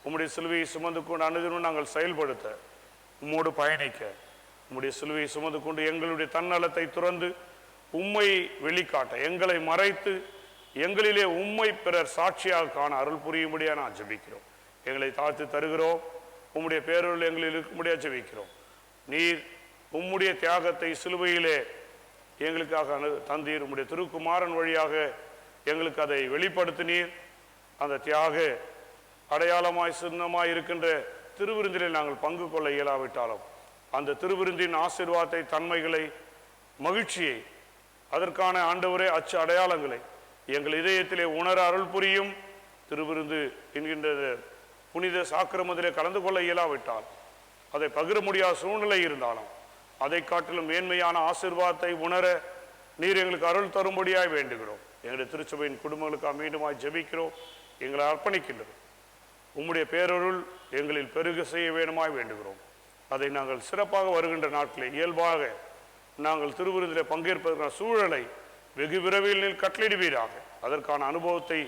உம்முடைய சிலுவையை சுமந்து கொண்டு அனுதினமும் நாங்கள் செயல்படுத்த, உம்மோடு பயணிக்க, உம்முடைய சிலுவையை சுமந்து கொண்டு எங்களுடைய தன்னலத்தை துறந்து உம்மை வெளிக்காட்ட, எங்களை மறைத்து எங்களிலே உம்மை பிறர் சாட்சியாக காண அருள் புரியும்படியாக நான் ஜெபிக்கிறோம். எங்களை தாழ்த்து தருகிறோம். உம்முடைய பேரருள் எங்களில் இருக்கும்படியாக ஜெபிக்கிறோம். நீர் உம்முடைய தியாகத்தை சிலுவையிலே எங்களுக்காக தந்தீர். உம்முடைய திருக்குமாரன் வழியாக எங்களுக்கு அதை வெளிப்படுத்தினீர். அந்த தியாக அடையாளமாய் சின்னமாய் இருக்கின்ற திருவிருந்திலே நாங்கள் பங்கு கொள்ள இயலாவிட்டாலும் அந்த திருவிருந்தின் ஆசீர்வாதத்தை, தன்மைகளை, மகிழ்ச்சியை, அதற்கான ஆண்டவரே அச்சு அடையாளங்களை எங்கள் இதயத்திலே உணர அருள் புரியும். திருவிருந்து என்கின்ற புனித சாக்கிரமத்திலே கலந்து கொள்ள இயலாவிட்டால், அதை பகிர முடியாத சூழ்நிலை இருந்தாலும் அதை காட்டிலும் மேன்மையான ஆசீர்வாதத்தை உணர நீர் எங்களுக்கு அருள் தரும்படியாய் வேண்டுகிறோம். எங்களுடைய திருச்சபையின் குடும்பங்களுக்காக மீண்டுமாய் ஜெபிக்கிறோம். எங்களை அர்ப்பணிக்கின்றோம். உம்முடைய பேரருள் எங்களில் பெருக செய்ய வேண்டுமாய் வேண்டுகிறோம். அதை நாங்கள் சிறப்பாக வருகின்ற நாட்களில் இயல்பாக நாங்கள் திருவிருந்திலே பங்கேற்பதற்கான சூழலை வெகு விரைவில் கட்டளிடுவீராக. அதற்கான அனுபவத்தை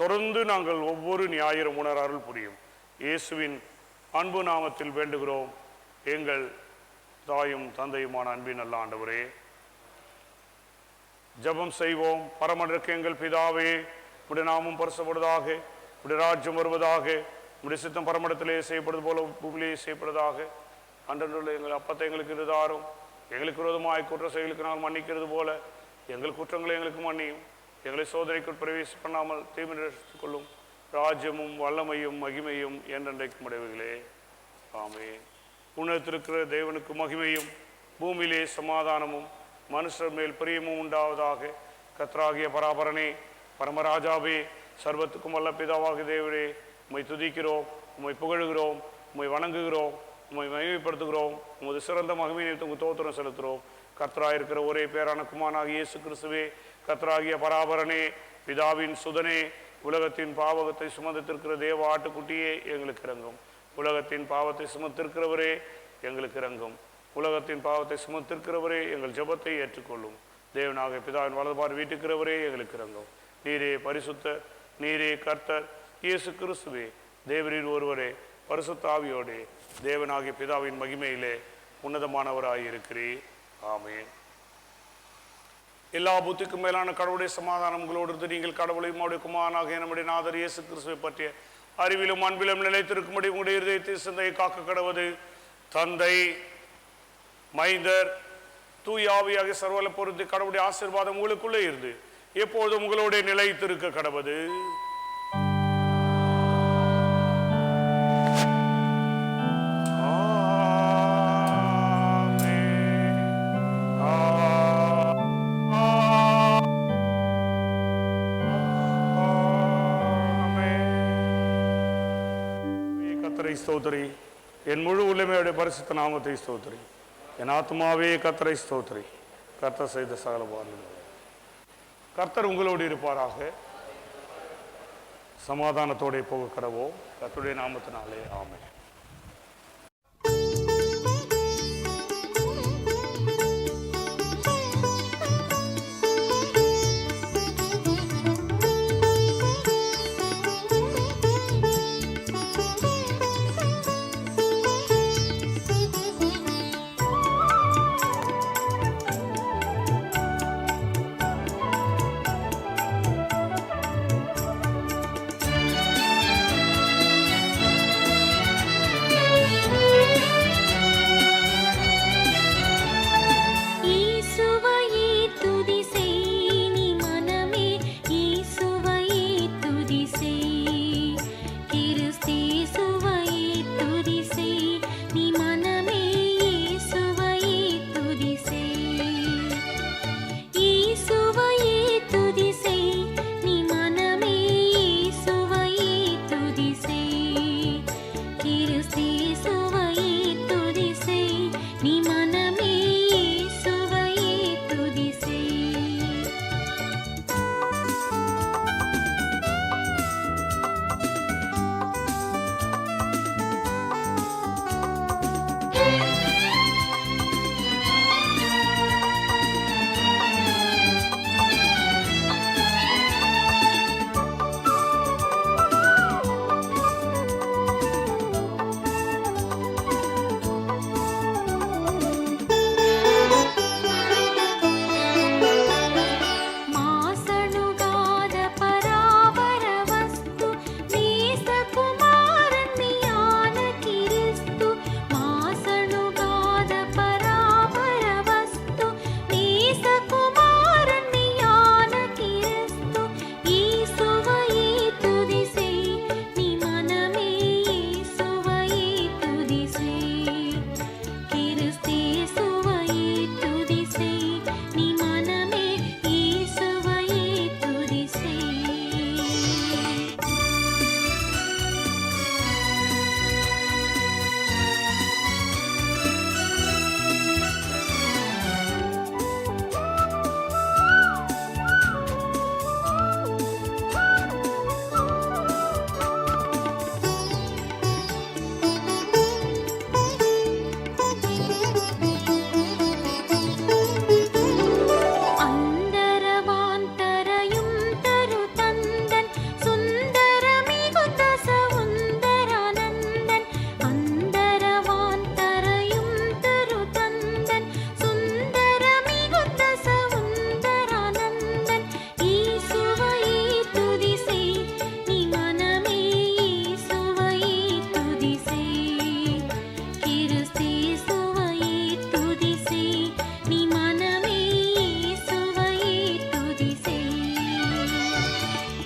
தொடர்ந்து நாங்கள் ஒவ்வொரு ஞாயிறும் உணர அருள் புரியும். இயேசுவின் அன்பு நாமத்தில் வேண்டுகிறோம். எங்கள் தாயும் தந்தையுமான அன்பின் நல்ல ஆண்டவரே, ஜெபம் செய்வோம். பரமண்டலத்திற்கு எங்கள் பிதாவே, உம்முடைய நாமம் பரிசுத்தப்படுவதாக, உம்முடைய ராஜ்யம் வருவதாக, உம்முடைய சித்தம் பரமண்டலத்திலே செய்யப்படுவது போல பூமியிலே செய்யப்படுவதாக. அன்றன்றுள்ள எங்கள் அப்பத்தை எங்களுக்கு இருந்தாரும், எங்களுக்கு விரோதமாய் குற்ற செயலுக்கு நாங்கள் மன்னிக்கிறது போல எங்கள் குற்றங்களை எங்களுக்கு மன்னியும். எங்களை சோதனைக்கு பிரவேசி பண்ணாமல் தீமை ரட்சித்துக் கொள்ளும். ராஜ்யமும் வல்லமையும் மகிமையும் என்றென்றைக்கும் உடையவைகளே. ஆமென். உன்னதத்திருக்கிற தேவனுக்கு மகிமையும் பூமியிலே சமாதானமும் மனுஷர் மேல் பிரியமும் உண்டாவதாக. கர்த்தராகிய பராபரனே, பரமராஜாவே, சர்வத்துக்கும் வல்ல பிதாவாகிய தேவனே, உம்மை துதிக்கிறோம், உம்மை புகழுகிறோம், உம்மை வணங்குகிறோம், உம்மை மகிமைப்படுத்துகிறோம். உமது சிறந்த மகிமையை உங்கள் தோத்திரம் செலுத்துகிறோம். கர்த்தராயிருக்கிற ஒரே பேரான குமாரனாகிய இயேசு கிறிஸ்துவே, கர்த்தராகிய பராபரனே, பிதாவின் சுதனே, உலகத்தின் பாவத்தை சுமந்திருக்கிற தேவ ஆட்டுக்குட்டியே எங்களுக்கு இறங்கும். உலகத்தின் பாவத்தை சுமத்திருக்கிறவரே எங்களுக்கு இறங்கும். உலகத்தின் பாவத்தை சுமத்திருக்கிறவரே எங்கள் ஜெபத்தை ஏற்றுக்கொள்ளும். தேவனாக பிதாவின் வலதுபார் வீட்டுக்கிறவரே எங்களுக்கு இறங்கும். நீரே பரிசுத்த, நீரே கர்த்தர், இயேசு கிறிஸ்துவே தேவரின் ஒருவரே, பரிசுத்த ஆவியோடே தேவனாகிய பிதாவின் மகிமையிலே உன்னதமானவராயிருக்கிறீர். ஆமென். எல்லா புத்திக்கும் மேலான கடவுளுடைய சமாதானம் உங்களோடு இருந்து நீங்கள் கடவுளையும் அவருடைய குமாரனாகிய நம்முடைய நாதர் இயேசு கிறிஸ்துவை பற்றிய அறிவிலும் அன்பிலும் நிலைத்திருக்கும்படி உங்களுடைய இருதயத்தை சிந்தையை காக்க கடவுது. தந்தை, மைந்தர், தூய ஆவியாகிய சர்வல பொருந்தி கடவுளுடைய ஆசீர்வாதம் உங்களுக்குள்ளே இருந்து எப்பொழுதும் உங்களுடைய நிலைத்திருக்க கடவுது. கர்த்தரை ஸ்தோத்திரி, என் முழு உள்ளமையுடைய பரிசுத்த நாமத்தை ஸ்தோத்திரி. என் ஆத்மாவே கர்த்தரை ஸ்தோத்திரி. கர்த்தர் செய்த சகல பாவங்களும். கர்த்தர் உங்களோடு இருப்பாராக. சமாதானத்தோടെ போக கடவோம். கர்த்தருடைய நாமத்தினாலே ஆமென். நீதி செய்